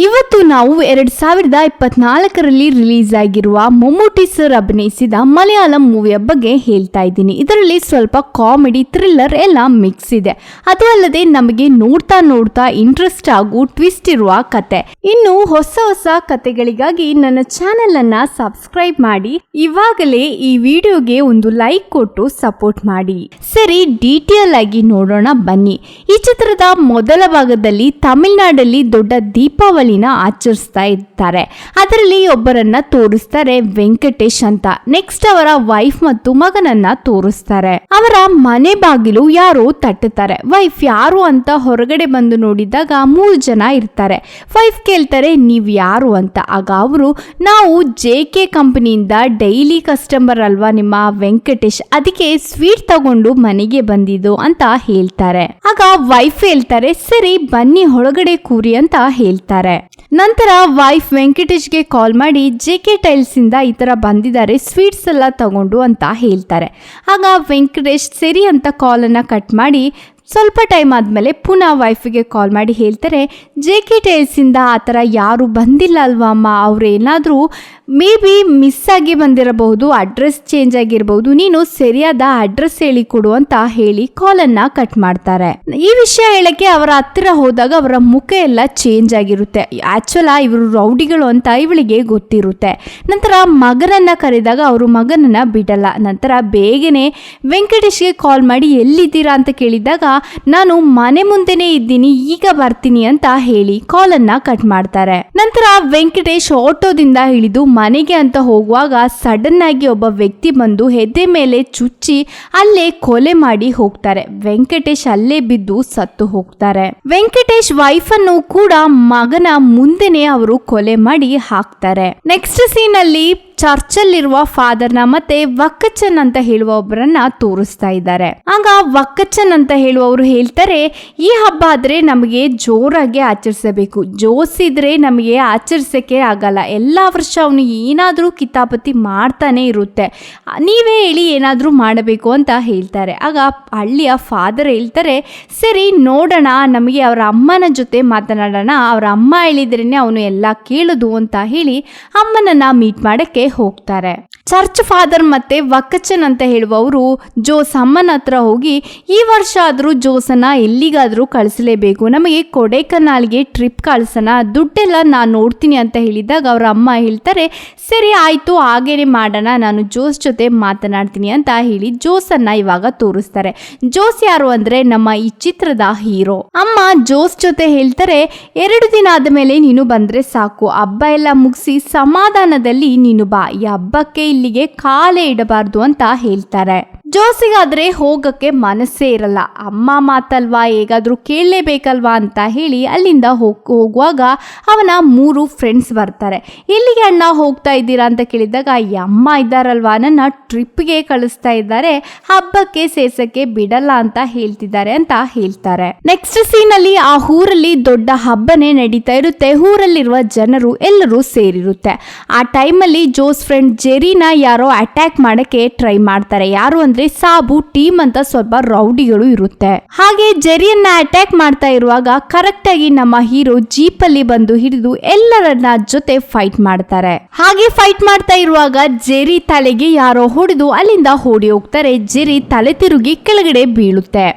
ಇವತ್ತು ನಾವು 2024ರಲ್ಲಿ ರಿಲೀಸ್ ಆಗಿರುವ ಮಮ್ಮೂಟಿ ಸರ್ ಅಭಿನಯಿಸಿದ ಮಲಯಾಳಂ ಮೂವಿಯ ಬಗ್ಗೆ ಹೇಳ್ತಾ ಇದ್ದೀನಿ. ಇದರಲ್ಲಿ ಸ್ವಲ್ಪ ಕಾಮಿಡಿ ಥ್ರಿಲ್ಲರ್ ಎಲ್ಲ ಮಿಕ್ಸ್ ಇದೆ. ಅದು ಅಲ್ಲದೆ ನಮಗೆ ನೋಡ್ತಾ ನೋಡ್ತಾ ಇಂಟ್ರೆಸ್ಟ್ ಹಾಗೂ ಟ್ವಿಸ್ಟ್ ಇರುವ ಕತೆ. ಇನ್ನು ಹೊಸ ಹೊಸ ಕತೆಗಳಿಗಾಗಿ ನನ್ನ ಚಾನೆಲ್ ಅನ್ನ ಸಬ್ಸ್ಕ್ರೈಬ್ ಮಾಡಿ, ಇವಾಗಲೇ ಈ ವಿಡಿಯೋಗೆ ಒಂದು ಲೈಕ್ ಕೊಟ್ಟು ಸಪೋರ್ಟ್ ಮಾಡಿ. ಸರಿ, ಡೀಟೇಲ್ ಆಗಿ ನೋಡೋಣ ಬನ್ನಿ. ಈ ಚಿತ್ರದ ಮೊದಲ ಭಾಗದಲ್ಲಿ ತಮಿಳುನಾಡಲ್ಲಿ ದೊಡ್ಡ ದೀಪಾವಳಿನ ಆಚರಿಸ್ತಾ ಇದ್ದಾರೆ. ಅದರಲ್ಲಿ ಒಬ್ಬರನ್ನ ತೋರಿಸ್ತಾರೆ, ವೆಂಕಟೇಶ್ ಅಂತ. ನೆಕ್ಸ್ಟ್ ಅವರ ವೈಫ್ ಮತ್ತು ಮಗನನ್ನ ತೋರಿಸ್ತಾರೆ. ಅವರ ಮನೆ ಬಾಗಿಲು ಯಾರೋ ತಟ್ಟುತ್ತಾರೆ. ವೈಫ್ ಯಾರು ಅಂತ ಹೊರಗಡೆ ಬಂದು ನೋಡಿದಾಗ 3 ಜನ ಇರ್ತಾರೆ. ವೈಫ್ ಕೇಳ್ತಾರೆ, ನೀವ್ ಯಾರು ಅಂತ. ಆಗ ಅವರು, ನಾವು JK ಕಂಪನಿಯಿಂದ ಡೈಲಿ ಕಸ್ಟಮರ್ ಅಲ್ವಾ ನಿಮ್ಮ ವೆಂಕಟೇಶ್, ಅದಕ್ಕೆ ಸ್ವೀಟ್ ತಗೊಂಡು ಮನೆಗೆ ಬಂದಿದ್ದು ಅಂತ ಹೇಳ್ತಾರೆ. ಆಗ ವೈಫ್ ಹೇಳ್ತಾರೆ, ಸರಿ ಬನ್ನಿ ಒಳಗಡೆ ಕೂರಿ ಅಂತ ಹೇಳ್ತಾರೆ. ನಂತರ ವೈಫ್ ವೆಂಕಟೇಶ್ಗೆ ಕಾಲ್ ಮಾಡಿ JK ಟೈಲ್ಸ್ ಇಂದ ಈ ತರ ಬಂದಿದ್ದಾರೆ, ಸ್ವೀಟ್ಸ್ ಎಲ್ಲ ತಗೊಂಡು ಅಂತ ಹೇಳ್ತಾರೆ. ಆಗ ವೆಂಕಟೇಶ್ ಸರಿ ಅಂತ ಕಾಲನ್ನು ಕಟ್ ಮಾಡಿ ಸ್ವಲ್ಪ ಟೈಮ್ ಆದಮೇಲೆ ಪುನಃ ವೈಫಿಗೆ ಕಾಲ್ ಮಾಡಿ ಹೇಳ್ತಾರೆ, JK ಟೈಲ್ಸಿಂದ ಆ ಥರ ಯಾರು ಬಂದಿಲ್ಲ ಅಲ್ವಾ ಅಮ್ಮ, ಅವ್ರು ಏನಾದರೂ ಮೇ ಬಿ ಮಿಸ್ ಆಗಿ ಬಂದಿರಬಹುದು, ಅಡ್ರೆಸ್ ಚೇಂಜ್ ಆಗಿರಬಹುದು, ನೀನು ಸರಿಯಾದ ಅಡ್ರೆಸ್ ಹೇಳಿ ಕೊಡು ಅಂತ ಹೇಳಿ ಕಾಲನ್ನು ಕಟ್ ಮಾಡ್ತಾರೆ. ಈ ವಿಷಯ ಹೇಳಕ್ಕೆ ಅವರ ಹತ್ತಿರ ಹೋದಾಗ ಅವರ ಮುಖ ಎಲ್ಲ ಚೇಂಜ್ ಆಗಿರುತ್ತೆ. ಆ್ಯಕ್ಚುಲ ಇವರು ರೌಡಿಗಳು ಅಂತ ಇವಳಿಗೆ ಗೊತ್ತಿರುತ್ತೆ. ನಂತರ ಮಗನನ್ನು ಕರೆದಾಗ ಅವರು ಮಗನನ್ನು ಬಿಡಲ್ಲ. ನಂತರ ಬೇಗನೆ ವೆಂಕಟೇಶ್ಗೆ ಕಾಲ್ ಮಾಡಿ ಎಲ್ಲಿದ್ದೀರಾ ಅಂತ ಕೇಳಿದಾಗ, ನಾನು ಮನೆ ಮುಂದೆನೇ ಇದ್ದೀನಿ, ಈಗ ಬರ್ತೀನಿ ಅಂತ ಹೇಳಿ ಕಾಲನ್ನ ಕಟ್ ಮಾಡ್ತಾರೆ. ನಂತರ ವೆಂಕಟೇಶ್ ಆಟೋದಿಂದ ಇಳಿದು ಮನೆಗೆ ಅಂತ ಹೋಗುವಾಗ ಸಡನ್ ಆಗಿ ಒಬ್ಬ ವ್ಯಕ್ತಿ ಬಂದು ಹೆದೆ ಮೇಲೆ ಚುಚ್ಚಿ ಅಲ್ಲೇ ಕೊಲೆ ಮಾಡಿ ಹೋಗ್ತಾರೆ. ವೆಂಕಟೇಶ್ ಅಲ್ಲೇ ಬಿದ್ದು ಸತ್ತು ಹೋಗ್ತಾರೆ. ವೆಂಕಟೇಶ್ ವೈಫ್ ಅನ್ನು ಕೂಡ ಮಗನ ಮುಂದೆನೆ ಅವರು ಕೊಲೆ ಮಾಡಿ ಹಾಕ್ತಾರೆ. ನೆಕ್ಸ್ಟ್ ಸೀನ್ ಅಲ್ಲಿ ಚರ್ಚಲ್ಲಿರುವ ಫಾದರ್ನ ಮತ್ತೆ ವಕ್ಕಚ್ಚನ್ ಅಂತ ಹೇಳುವ ಒಬ್ಬರನ್ನ ತೋರಿಸ್ತಾ ಇದ್ದಾರೆ. ಆಗ ವಕ್ಕಚ್ಚನ್ ಅಂತ ಹೇಳುವವರು ಹೇಳ್ತಾರೆ, ಈ ಹಬ್ಬ ಆದ್ರೆ ನಮಗೆ ಜೋರಾಗಿ ಆಚರಿಸಬೇಕು, ಜೋಸಿದ್ರೆ ನಮಗೆ ಆಚರಿಸಕ್ಕೆ ಆಗಲ್ಲ, ಎಲ್ಲಾ ವರ್ಷ ಅವನು ಏನಾದ್ರೂ ಕಿತಾಪತಿ ಮಾಡ್ತಾನೆ ಇರುತ್ತೆ, ನೀವೇ ಹೇಳಿ ಏನಾದ್ರೂ ಮಾಡಬೇಕು ಅಂತ ಹೇಳ್ತಾರೆ. ಆಗ ಹಳ್ಳಿಯ ಫಾದರ್ ಹೇಳ್ತಾರೆ, ಸರಿ ನೋಡೋಣ, ನಮಗೆ ಅವರ ಅಮ್ಮನ ಜೊತೆ ಮಾತನಾಡೋಣ, ಅವರ ಅಮ್ಮ ಹೇಳಿದ್ರೇನೆ ಅವನು ಎಲ್ಲ ಕೇಳುದು ಅಂತ ಹೇಳಿ ಅಮ್ಮನನ್ನ ಮೀಟ್ ಮಾಡಕ್ಕೆ ಹೋಗ್ತಾರೆ. ಚರ್ಚ್ ಫಾದರ್ ಮತ್ತೆ ವಕ್ಕಚ್ಚನ್ ಅಂತ ಹೇಳುವವರು ಜೋಸ್ ಅಮ್ಮನ ಹತ್ರ ಹೋಗಿ, ಈ ವರ್ಷ ಆದ್ರೂ ಜೋಸನ್ನ ಎಲ್ಲಿಗಾದ್ರೂ ಕಳಿಸಲೇಬೇಕು, ನಮಗೆ ಕೊಡೈಕನಾಲ್ಗೆ ಟ್ರಿಪ್ ಕಳ್ಸೋಣ, ದುಡ್ಡೆಲ್ಲ ನಾನು ನೋಡ್ತೀನಿ ಅಂತ ಹೇಳಿದಾಗ ಅವರ ಅಮ್ಮ ಹೇಳ್ತಾರೆ, ಸರಿ ಆಯ್ತು ಹಾಗೇನೆ ಮಾಡೋಣ, ನಾನು ಜೋಸ್ ಜೊತೆ ಮಾತನಾಡ್ತೀನಿ ಅಂತ ಹೇಳಿ ಜೋಸನ್ನ ಇವಾಗ ತೋರಿಸ್ತಾರೆ. ಜೋಸ್ ಯಾರು ಅಂದ್ರೆ ನಮ್ಮ ಈ ಚಿತ್ರದ ಹೀರೋ. ಅಮ್ಮ ಜೋಸ್ ಜೊತೆ ಹೇಳ್ತಾರೆ, 2 ದಿನ ಆದ್ಮೇಲೆ ನೀನು ಬಂದ್ರೆ ಸಾಕು, ಹಬ್ಬ ಎಲ್ಲ ಮುಗಿಸಿ ಸಮಾಧಾನದಲ್ಲಿ ನೀನು ಬಾ, ಈ ಹಬ್ಬಕ್ಕೆ ಇಲ್ಲಿಗೆ ಕಾಲೇ ಇಡಬಾರ್ದು ಅಂತ ಹೇಳ್ತಾರೆ. ಜೋಸಿಗಾದ್ರೆ ಹೋಗಕ್ಕೆ ಮನಸ್ಸೇ ಇರಲ್ಲ. ಅಮ್ಮ ಮಾತಲ್ವಾ, ಹೇಗಾದ್ರೂ ಕೇಳಲೇಬೇಕಲ್ವಾ ಅಂತ ಹೇಳಿ ಅಲ್ಲಿಂದ ಹೋಗುವಾಗ ಅವನ 3 ಫ್ರೆಂಡ್ಸ್ ಬರ್ತಾರೆ. ಎಲ್ಲಿಗೆ ಅಣ್ಣ ಹೋಗ್ತಾ ಇದ್ದೀರಾ ಅಂತ ಕೇಳಿದಾಗ, ಈ ಅಮ್ಮ ಇದ್ದಾರಲ್ವಾ, ನನ್ನ ಟ್ರಿಪ್ಗೆ ಕಳಿಸ್ತಾ ಇದ್ದಾರೆ, ಹಬ್ಬಕ್ಕೆ ಸೇರ್ಸಕ್ಕೆ ಬಿಡಲ್ಲ ಅಂತ ಹೇಳ್ತಿದ್ದಾರೆ ಅಂತ ಹೇಳ್ತಾರೆ. ನೆಕ್ಸ್ಟ್ ಸೀನ್ ಅಲ್ಲಿ ಆ ಊರಲ್ಲಿ ದೊಡ್ಡ ಹಬ್ಬನೇ ನಡೀತಾ ಇರುತ್ತೆ. ಊರಲ್ಲಿರುವ ಜನರು ಎಲ್ಲರೂ ಸೇರಿರುತ್ತೆ. ಆ ಟೈಮಲ್ಲಿ ಜೋಸ್ ಫ್ರೆಂಡ್ ಜೆರಿನ ಯಾರೋ ಅಟ್ಯಾಕ್ ಮಾಡಕ್ಕೆ ಟ್ರೈ ಮಾಡ್ತಾರೆ. ಯಾರು ಅಂದ್ರೆ ಸಾಬು ಟೀಮ್ ಅಂತ ಸ್ವಲ್ಪ ರೌಡಿಗಳು ಇರುತ್ತೆ. ಹಾಗೆ ಜೆರಿಯನ್ನ ಅಟ್ಯಾಕ್ ಮಾಡ್ತಾ ಇರುವಾಗ ಕರೆಕ್ಟ್ ಆಗಿ ನಮ್ಮ ಹೀರೋ ಜೀಪ್ ಅಲ್ಲಿ ಬಂದು ಹಿಡಿದು ಎಲ್ಲರನ್ನ ಜೊತೆ ಫೈಟ್ ಮಾಡ್ತಾರೆ. ಹಾಗೆ ಫೈಟ್ ಮಾಡ್ತಾ ಇರುವಾಗ ಜೆರಿ ತಲೆಗೆ ಯಾರೋ ಹೊಡೆದು ಅಲ್ಲಿಂದ ಓಡಿ ಹೋಗ್ತಾರೆ. ಜೆರಿ ತಲೆ ತಿರುಗಿ ಕೆಳಗಡೆ ಬೀಳುತ್ತೆ.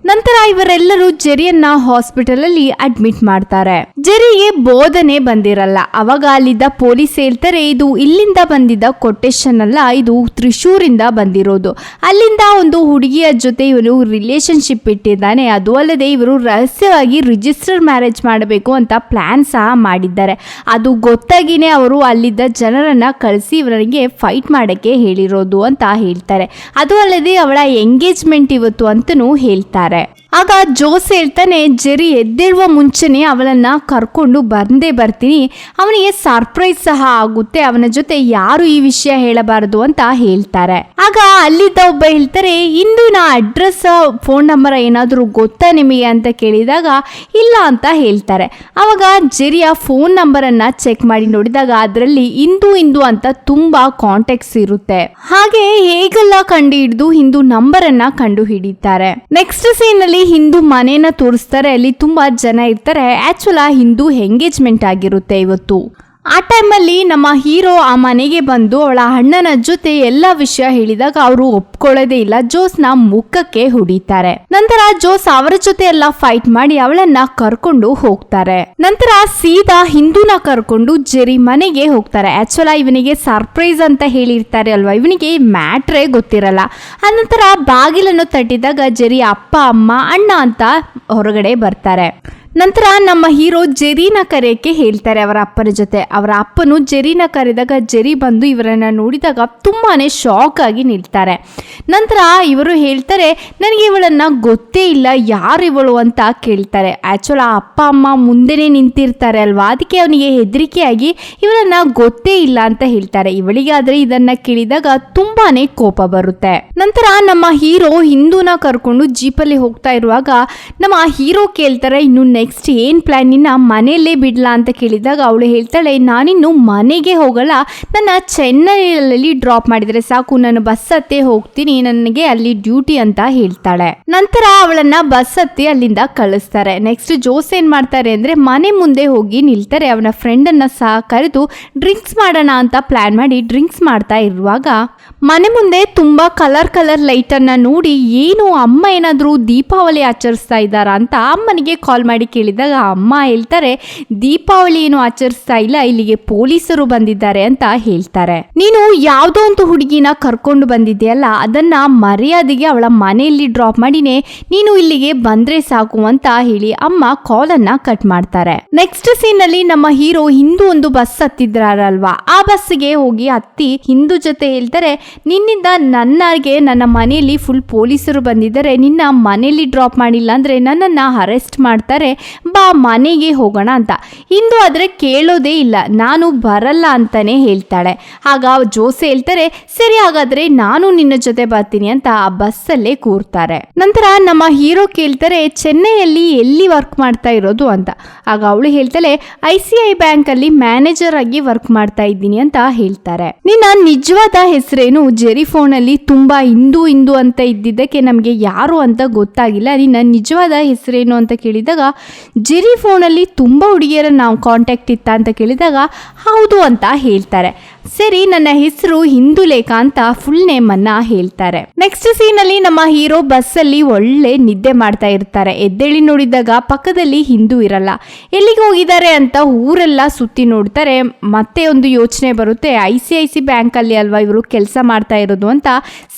ನಂತರ ಇವರೆಲ್ಲರೂ ಜೆರಿಯನ್ನ ಹಾಸ್ಪಿಟಲ್ ಅಲ್ಲಿ ಅಡ್ಮಿಟ್ ಮಾಡ್ತಾರೆ. ಜೆರಿಗೆ ಬೋಧನೆ ಬಂದಿರಲ್ಲ. ಅವಾಗ ಅಲ್ಲಿದ್ದ ಪೊಲೀಸ್ ಹೇಳ್ತಾರೆ, ಇದು ಇಲ್ಲಿಂದ ಬಂದಿದ್ದ ಕೊಟೇಶನ್ ಅಲ್ಲ, ಇದು ತ್ರಿಶೂರಿಂದ ಬಂದಿರೋದು. ಅಲ್ಲಿಂದ ಒಂದು ಹುಡುಗಿಯ ಜೊತೆ ಇವನು ರಿಲೇಶನ್ಶಿಪ್ ಇಟ್ಟಿದ್ದಾನೆ, ಅದು ಅಲ್ಲದೆ ಇವರು ರಹಸ್ಯವಾಗಿ ರಿಜಿಸ್ಟರ್ ಮ್ಯಾರೇಜ್ ಮಾಡಬೇಕು ಅಂತ ಪ್ಲಾನ್ ಸಹ ಮಾಡಿದ್ದಾರೆ. ಅದು ಗೊತ್ತಾಗಿನೇ ಅವರು ಅಲ್ಲಿದ್ದ ಜನರನ್ನ ಕಳಿಸಿ ಇವರಿಗೆ ಫೈಟ್ ಮಾಡಕ್ಕೆ ಹೇಳಿರೋದು ಅಂತ ಹೇಳ್ತಾರೆ. ಅದು ಅಲ್ಲದೆ ಅವಳ ಎಂಗೇಜ್ಮೆಂಟ್ ಇವತ್ತು ಅಂತನೂ ಹೇಳ್ತಾರೆ. ಆಗ ಜೋಸ್ ಹೇಳ್ತಾನೆ, ಜೆರಿ ಎದ್ದೇಳುವ ಮುಂಚೆನೆ ಅವಳನ್ನ ಕರ್ಕೊಂಡು ಬಂದೇ ಬರ್ತೀನಿ, ಅವನಿಗೆ ಸರ್ಪ್ರೈಸ್ ಸಹ ಆಗುತ್ತೆ, ಅವನ ಜೊತೆ ಯಾರು ಈ ವಿಷಯ ಹೇಳಬಾರದು ಅಂತ ಹೇಳ್ತಾರೆ. ಆಗ ಅಲ್ಲಿದ್ದ ಒಬ್ಬ ಹೇಳ್ತಾರೆ, ಇಂದು ನಾ ಅಡ್ರೆಸ್ ಫೋನ್ ನಂಬರ್ ಏನಾದರೂ ಗೊತ್ತಾ ನಿಮಗೆ ಅಂತ ಕೇಳಿದಾಗ ಇಲ್ಲ ಅಂತ ಹೇಳ್ತಾರೆ. ಅವಾಗ ಜೆರಿಯ ಫೋನ್ ನಂಬರ್ ಅನ್ನ ಚೆಕ್ ಮಾಡಿ ನೋಡಿದಾಗ ಅದರಲ್ಲಿ ಇಂದು ಅಂತ ತುಂಬಾ ಕಾಂಟ್ಯಾಕ್ಟ್ಸ್ ಇರುತ್ತೆ. ಹಾಗೆ ಹೇಗೆಲ್ಲ ಕಂಡು ಹಿಡಿದು ಇಂದು ನಂಬರ್ ಅನ್ನ ಕಂಡು ಹಿಡಿತಾರೆ. ನೆಕ್ಸ್ಟ್ ಸೀನ್ ಅಲ್ಲಿ ಅಲ್ಲಿ ಹಿಂದೂ ಮನೇನ ತೋರಿಸ್ತಾರೆ. ಅಲ್ಲಿ ತುಂಬಾ ಜನ ಇರ್ತಾರೆ. ಆಕ್ಚುಲ್ ಹಿಂದೂ ಎಂಗೇಜ್ಮೆಂಟ್ ಆಗಿರುತ್ತೆ ಇವತ್ತು. ಆ ಟೈಮಲ್ಲಿ ನಮ್ಮ ಹೀರೋ ಆ ಮನೆಗೆ ಬಂದು ಅವಳ ಅಣ್ಣನ ಜೊತೆ ಎಲ್ಲ ವಿಷಯ ಹೇಳಿದಾಗ ಅವರು ಒಪ್ಕೊಳ್ಳೋದೇ ಇಲ್ಲ. ಜೋಸ್ನ ಮುಖಕ್ಕೆ ಹೊಡಿತಾರೆ. ನಂತರ ಜೋಸ್ ಅವರ ಜೊತೆ ಎಲ್ಲ ಫೈಟ್ ಮಾಡಿ ಅವಳನ್ನ ಕರ್ಕೊಂಡು ಹೋಗ್ತಾರೆ. ನಂತರ ಸೀದಾ ಹಿಂದೂನ ಕರ್ಕೊಂಡು ಜೆರಿ ಮನೆಗೆ ಹೋಗ್ತಾರೆ. ಆಕ್ಚುಲ್ ಇವನಿಗೆ ಸರ್ಪ್ರೈಸ್ ಅಂತ ಹೇಳಿರ್ತಾರೆ ಅಲ್ವಾ, ಇವನಿಗೆ ಮ್ಯಾಟ್ರೇ ಗೊತ್ತಿರಲ್ಲ. ಆನಂತರ ಬಾಗಿಲನ್ನು ತಟ್ಟಿದಾಗ ಜೆರಿ ಅಪ್ಪ ಅಮ್ಮ ಅಣ್ಣ ಅಂತ ಹೊರಗಡೆ ಬರ್ತಾರೆ. ನಂತರ ನಮ್ಮ ಹೀರೋ ಜೆರಿನ ಕರೆಯಕ್ಕೆ ಹೇಳ್ತಾರೆ ಅವರ ಅಪ್ಪನ ಜೊತೆ. ಅವರ ಅಪ್ಪನು ಜೆರಿನ ಕರೆದಾಗ ಜೆರಿ ಬಂದು ಇವರನ್ನ ನೋಡಿದಾಗ ತುಂಬಾನೇ ಶಾಕ್ ಆಗಿ ನಿಲ್ತಾರೆ. ನಂತರ ಇವರು ಹೇಳ್ತಾರೆ, ನನಗೆ ಇವಳನ್ನ ಗೊತ್ತೇ ಇಲ್ಲ, ಯಾರು ಇವಳು ಅಂತ ಕೇಳ್ತಾರೆ. ಆಕ್ಚುಲ್ ಆ ಅಪ್ಪ ಅಮ್ಮ ಮುಂದೆನೇ ನಿಂತಿರ್ತಾರೆ ಅಲ್ವಾ, ಅದಕ್ಕೆ ಅವನಿಗೆ ಹೆದರಿಕೆಯಾಗಿ ಇವಳನ್ನ ಗೊತ್ತೇ ಇಲ್ಲ ಅಂತ ಹೇಳ್ತಾರೆ. ಇವಳಿಗಾದ್ರೆ ಇದನ್ನ ಕೇಳಿದಾಗ ತುಂಬಾನೇ ಕೋಪ ಬರುತ್ತೆ. ನಂತರ ನಮ್ಮ ಹೀರೋ ಹಿಂದೂನ ಕರ್ಕೊಂಡು ಜೀಪಲ್ಲಿ ಹೋಗ್ತಾ ಇರುವಾಗ ನಮ್ಮ ಹೀರೋ ಕೇಳ್ತಾರೆ, ಇನ್ನು ನೆಕ್ಸ್ಟ್ ಏನ್ ಪ್ಲಾನ್, ನಿನ್ನ ಮನೆಯಲ್ಲೇ ಬಿಡ್ಲಾ ಅಂತ ಕೇಳಿದಾಗ ಅವಳು ಹೇಳ್ತಾಳೆ, ನಾನಿನ್ನು ಮನೆಗೆ ಹೋಗಲ್ಲ, ನನ್ನ ಚೆನ್ನೈಯಲ್ಲಿ ಡ್ರಾಪ್ ಮಾಡಿದ್ರೆ ಸಾಕು, ನಾನು ಬಸ್ ಹತ್ತೇ ಹೋಗ್ತೀನಿ, ನನಗೆ ಅಲ್ಲಿ ಡ್ಯೂಟಿ ಅಂತ ಹೇಳ್ತಾಳೆ. ನಂತರ ಅವಳನ್ನ ಬಸ್ ಹತ್ತಿ ಅಲ್ಲಿಂದ ಕಳಿಸ್ತಾರೆ. ನೆಕ್ಸ್ಟ್ ಜೋಸ್ ಏನ್ ಮಾಡ್ತಾರೆ ಅಂದ್ರೆ ಮನೆ ಮುಂದೆ ಹೋಗಿ ನಿಲ್ತಾರೆ. ಅವನ ಫ್ರೆಂಡ್ ಅನ್ನ ಸಹ ಕರೆದು ಡ್ರಿಂಕ್ಸ್ ಮಾಡೋಣ ಅಂತ ಪ್ಲಾನ್ ಮಾಡಿ ಡ್ರಿಂಕ್ಸ್ ಮಾಡ್ತಾ ಇರುವಾಗ ಮನೆ ಮುಂದೆ ತುಂಬಾ ಕಲರ್ ಲೈಟ್ ಅನ್ನ ನೋಡಿ ಏನು ಅಮ್ಮ ಏನಾದ್ರು ದೀಪಾವಳಿ ಆಚರಿಸ್ತಾ ಇದ್ದಾರಾ ಅಂತ ಅಮ್ಮನಿಗೆ ಕಾಲ್ ಮಾಡಿ ಕೇಳಿದಾಗ ಅಮ್ಮ ಹೇಳ್ತಾರೆ, ದೀಪಾವಳಿ ಏನು ಆಚರಿಸ್ತಾ ಇಲ್ಲ, ಇಲ್ಲಿಗೆ ಪೊಲೀಸರು ಬಂದಿದ್ದಾರೆ ಅಂತ ಹೇಳ್ತಾರೆ. ನೀನು ಯಾವ್ದೋ ಒಂದು ಹುಡುಗಿನ ಕರ್ಕೊಂಡು ಬಂದಿದ್ಯಲ್ಲ, ಅದನ್ನ ಮರ್ಯಾದೆಗೆ ಅವಳ ಮನೆಯಲ್ಲಿ ಡ್ರಾಪ್ ಮಾಡಿನೇ ನೀನು ಇಲ್ಲಿಗೆ ಬಂದ್ರೆ ಸಾಕು ಅಂತ ಹೇಳಿ ಅಮ್ಮ ಕಾಲ್ ಅನ್ನ ಕಟ್ ಮಾಡ್ತಾರೆ. ನೆಕ್ಸ್ಟ್ ಸೀನ್ ಅಲ್ಲಿ ನಮ್ಮ ಹೀರೋ ಹಿಂದೂ ಒಂದು ಬಸ್ ಹತ್ತಿದ್ರಲ್ವಾ, ಆ ಬಸ್ಗೆ ಹೋಗಿ ಹತ್ತಿ ಹಿಂದೂ ಜೊತೆ ಹೇಳ್ತಾರೆ, ನಿನ್ನಿಂದ ನನ್ನ ಮನೆಯಲ್ಲಿ ಫುಲ್ ಪೊಲೀಸರು ಬಂದಿದ್ದಾರೆ, ನಿನ್ನ ಮನೆಯಲ್ಲಿ ಡ್ರಾಪ್ ಮಾಡಿಲ್ಲ ಅಂದ್ರೆ ನನ್ನನ್ನ ಅರೆಸ್ಟ್ ಮಾಡ್ತಾರೆ, ಬಾ ಮನೆಗೆ ಹೋಗೋಣ ಅಂತ. ಹಿಂದೂ ಆದ್ರೆ ಕೇಳೋದೇ ಇಲ್ಲ, ನಾನು ಬರಲ್ಲ ಅಂತಾನೆ ಹೇಳ್ತಾಳೆ. ಆಗ ಜೋಸ್ ಹೇಳ್ತಾರೆ, ಸರಿ ಹಾಗಾದ್ರೆ ನಾನು ನಿನ್ನ ಜೊತೆ ಬರ್ತೀನಿ ಅಂತ ಆ ಬಸ್ಸಲ್ಲೇ ಕೂರ್ತಾರೆ. ನಂತರ ನಮ್ಮ ಹೀರೋ ಕೇಳ್ತಾರೆ, ಚೆನ್ನೈಯಲ್ಲಿ ಎಲ್ಲಿ ವರ್ಕ್ ಮಾಡ್ತಾ ಇರೋದು ಅಂತ. ಆಗ ಅವಳು ಹೇಳ್ತಾಳೆ, ICI ಬ್ಯಾಂಕ್ ಅಲ್ಲಿ ಮ್ಯಾನೇಜರ್ ಆಗಿ ವರ್ಕ್ ಮಾಡ್ತಾ ಇದ್ದೀನಿ ಅಂತ ಹೇಳ್ತಾರೆ. ನಿನ್ನ ನಿಜವಾದ ಹೆಸರೇನು? ಜೆರಿ ಫೋನ್ ಅಲ್ಲಿ ತುಂಬಾ ಹಿಂದೂ ಅಂತ ಇದ್ದಿದ್ದಕ್ಕೆ ನಮ್ಗೆ ಯಾರು ಅಂತ ಗೊತ್ತಾಗಿಲ್ಲ, ನಿನ್ನ ನಿಜವಾದ ಹೆಸರೇನು ಅಂತ ಕೇಳಿದಾಗ ಜೆರಿ ಫೋನಲ್ಲಿ ತುಂಬ ಹುಡುಗಿಯರ ನಾವು ಕಾಂಟ್ಯಾಕ್ಟ್ ಇತ್ತ ಅಂತ ಕೇಳಿದಾಗ ಹೌದು ಅಂತ ಹೇಳ್ತಾರೆ. ಸರಿ, ನನ್ನ ಹೆಸರು ಹಿಂದೂಲೇಖ ಅಂತ ಫುಲ್ ನೇಮ್ ಅನ್ನ ಹೇಳ್ತಾರೆ. ನೆಕ್ಸ್ಟ್ ಸೀನ್ ಅಲ್ಲಿ ನಮ್ಮ ಹೀರೋ ಬಸ್ಸಲ್ಲಿ ಒಳ್ಳೆ ನಿದ್ದೆ ಮಾಡ್ತಾ ಇರ್ತಾರೆ. ಎದ್ದೇಳಿ ನೋಡಿದಾಗ ಪಕ್ಕದಲ್ಲಿ ಹಿಂದೂ ಇರಲ್ಲ. ಎಲ್ಲಿಗೆ ಹೋಗಿದ್ದಾರೆ ಅಂತ ಊರೆಲ್ಲ ಸುತ್ತಿ ನೋಡ್ತಾರೆ. ಮತ್ತೆ ಒಂದು ಯೋಚನೆ ಬರುತ್ತೆ, ICICI ಬ್ಯಾಂಕ್ ಅಲ್ಲಿ ಅಲ್ವಾ ಇವರು ಕೆಲಸ ಮಾಡ್ತಾ ಇರೋದು ಅಂತ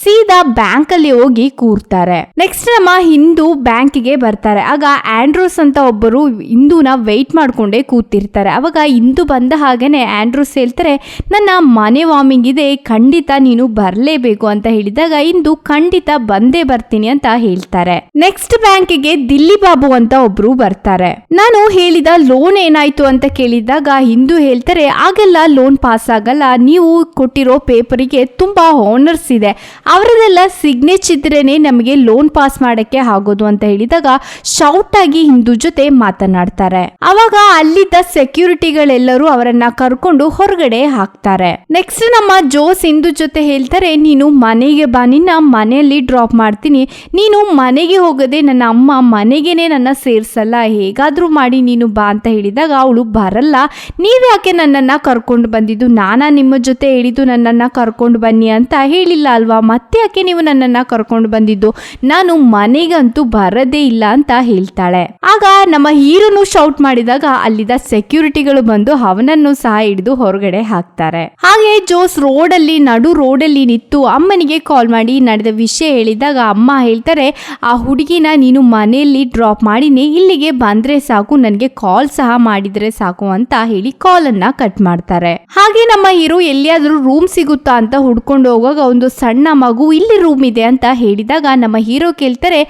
ಸೀದಾ ಬ್ಯಾಂಕ್ ಅಲ್ಲಿ ಹೋಗಿ ಕೂರ್ತಾರೆ. ನೆಕ್ಸ್ಟ್ ನಮ್ಮ ಹಿಂದೂ ಬ್ಯಾಂಕ್ಗೆ ಬರ್ತಾರೆ. ಆಗ ಆಂಡ್ರೋಸ್ ಅಂತ ಒಬ್ಬರು ಹಿಂದೂನ ವೆಯ್ಟ್ ಮಾಡ್ಕೊಂಡೇ ಕೂತಿರ್ತಾರೆ. ಅವಾಗ ಹಿಂದೂ ಬಂದ ಹಾಗೇನೆ ಆಂಡ್ರೋಸ್ ಹೇಳ್ತಾರೆ, ನನ್ನ ಮನೆ ವಾರ್ಮಿಂಗ್ ಇದೆ, ಖಂಡಿತ ನೀನು ಬರಲೇಬೇಕು ಅಂತ ಹೇಳಿದಾಗ ಇಂದು ಖಂಡಿತ ಬಂದೇ ಬರ್ತೀನಿ ಅಂತ ಹೇಳ್ತಾರೆ. ನೆಕ್ಸ್ಟ್ ಬ್ಯಾಂಕಿಗೆ ದಿಲ್ಲಿ ಬಾಬು ಅಂತ ಒಬ್ರು ಬರ್ತಾರೆ. ನಾನು ಹೇಳಿದ ಲೋನ್ ಏನಾಯ್ತು ಅಂತ ಕೇಳಿದಾಗ ಹಿಂದೂ ಹೇಳ್ತಾರೆ, ಆಗೆಲ್ಲ ಲೋನ್ ಪಾಸ್ ಆಗಲ್ಲ, ನೀವು ಕೊಟ್ಟಿರೋ ಪೇಪರಿಗೆ ತುಂಬಾ ಆನರ್ಸ್ ಇದೆ, ಅವರದೆಲ್ಲ ಸಿಗ್ನೇಚರ್ ಇದ್ರೇನೆ ನಮಗೆ ಲೋನ್ ಪಾಸ್ ಮಾಡಕ್ಕೆ ಆಗೋದು ಅಂತ ಹೇಳಿದಾಗ ಶೌಟ್ ಆಗಿ ಹಿಂದೂ ಜೊತೆ ಮಾತನಾಡ್ತಾರೆ. ಅವಾಗ ಅಲ್ಲಿದ್ದ ಸೆಕ್ಯೂರಿಟಿಗಳೆಲ್ಲರೂ ಅವರನ್ನ ಕರ್ಕೊಂಡು ಹೊರಗಡೆ ಹಾಕ್ತಾರೆ. ನೆಕ್ಸ್ಟ್ ನಮ್ಮ ಜೋಸ್ ಹಿಂದೂ ಜೊತೆ ಹೇಳ್ತಾರೆ, ನೀನು ಮನೆಗೆ ಬಾ, ನಿನ್ನ ಮನೆಯಲ್ಲಿ ಡ್ರಾಪ್ ಮಾಡ್ತೀನಿ, ನೀನು ಮನೆಗೆ ಹೋಗದೆ ನನ್ನ ಅಮ್ಮ ಮನೆಗೇನೆ ನನ್ನ ಸೇರ್ಸಲ್ಲ, ಹೇಗಾದ್ರೂ ಮಾಡಿ ನೀನು ಬಾ ಅಂತ ಹೇಳಿದಾಗ ಅವಳು ಬರಲ್ಲ, ನೀವ್ಯಾಕೆ ನನ್ನನ್ನ ಕರ್ಕೊಂಡು ಬಂದಿದ್ದು, ನಾನಾ ನಿಮ್ಮ ಜೊತೆ ಹೇಳಿದ್ದು ನನ್ನನ್ನ ಕರ್ಕೊಂಡು ಬನ್ನಿ ಅಂತ ಹೇಳಿಲ್ಲ ಅಲ್ವಾ, ಮತ್ತೆ ಯಾಕೆ ನೀವು ನನ್ನನ್ನ ಕರ್ಕೊಂಡು ಬಂದಿದ್ದು, ನಾನು ಮನೆಗಂತೂ ಬರದೇ ಇಲ್ಲ ಅಂತ ಹೇಳ್ತಾಳೆ. ಆಗ ನಮ್ಮ ಹೀರೋನು ಶೌಟ್ ಮಾಡಿದಾಗ ಅಲ್ಲಿದ್ದ ಸೆಕ್ಯೂರಿಟಿಗಳು ಬಂದು ಅವನನ್ನು ಸಹ ಹಿಡಿದು ಹೊರಗಡೆ ಹಾಕ್ತಾರೆ. ಹಾಗೆ ಜೋಸ್ ನಡು ರೋಡಲ್ಲಿ ನಿಂತು ಅಮ್ಮನಿಗೆ ಕಾಲ್ ಮಾಡಿ ನಡೆದ ವಿಷಯ ಹೇಳಿದಾಗ ಅಮ್ಮ ಹೇಳ್ತಾರೆ, ಆ ಹುಡುಗಿನ ನೀನು ಮನೆಯಲ್ಲಿ ಡ್ರಾಪ್ ಮಾಡಿನಿ, ಇಲ್ಲಿಗೆ ಬಂದ್ರೆ ಸಾಕು, ನನಗೆ ಕಾಲ್ ಸಹ ಮಾಡಿದ್ರೆ ಸಾಕು ಅಂತ ಹೇಳಿ ಕಾಲ್ ಅನ್ನ ಕಟ್ ಮಾಡ್ತಾರೆ. ಹಾಗೆ ನಮ್ಮ ಹೀರೋ ಎಲ್ಲಿಯಾದ್ರೂ ರೂಮ್ ಸಿಗುತ್ತಾ ಅಂತ ಹುಡ್ಕೊಂಡು ಹೋಗುವಾಗ ಒಂದು ಸಣ್ಣ ಮಗು ಇಲ್ಲಿ ರೂಮ್ ಇದೆ ಅಂತ ಹೇಳಿದಾಗ ನಮ್ಮ ಹೀರೋ ಕೇಳ್ತಾರೆ,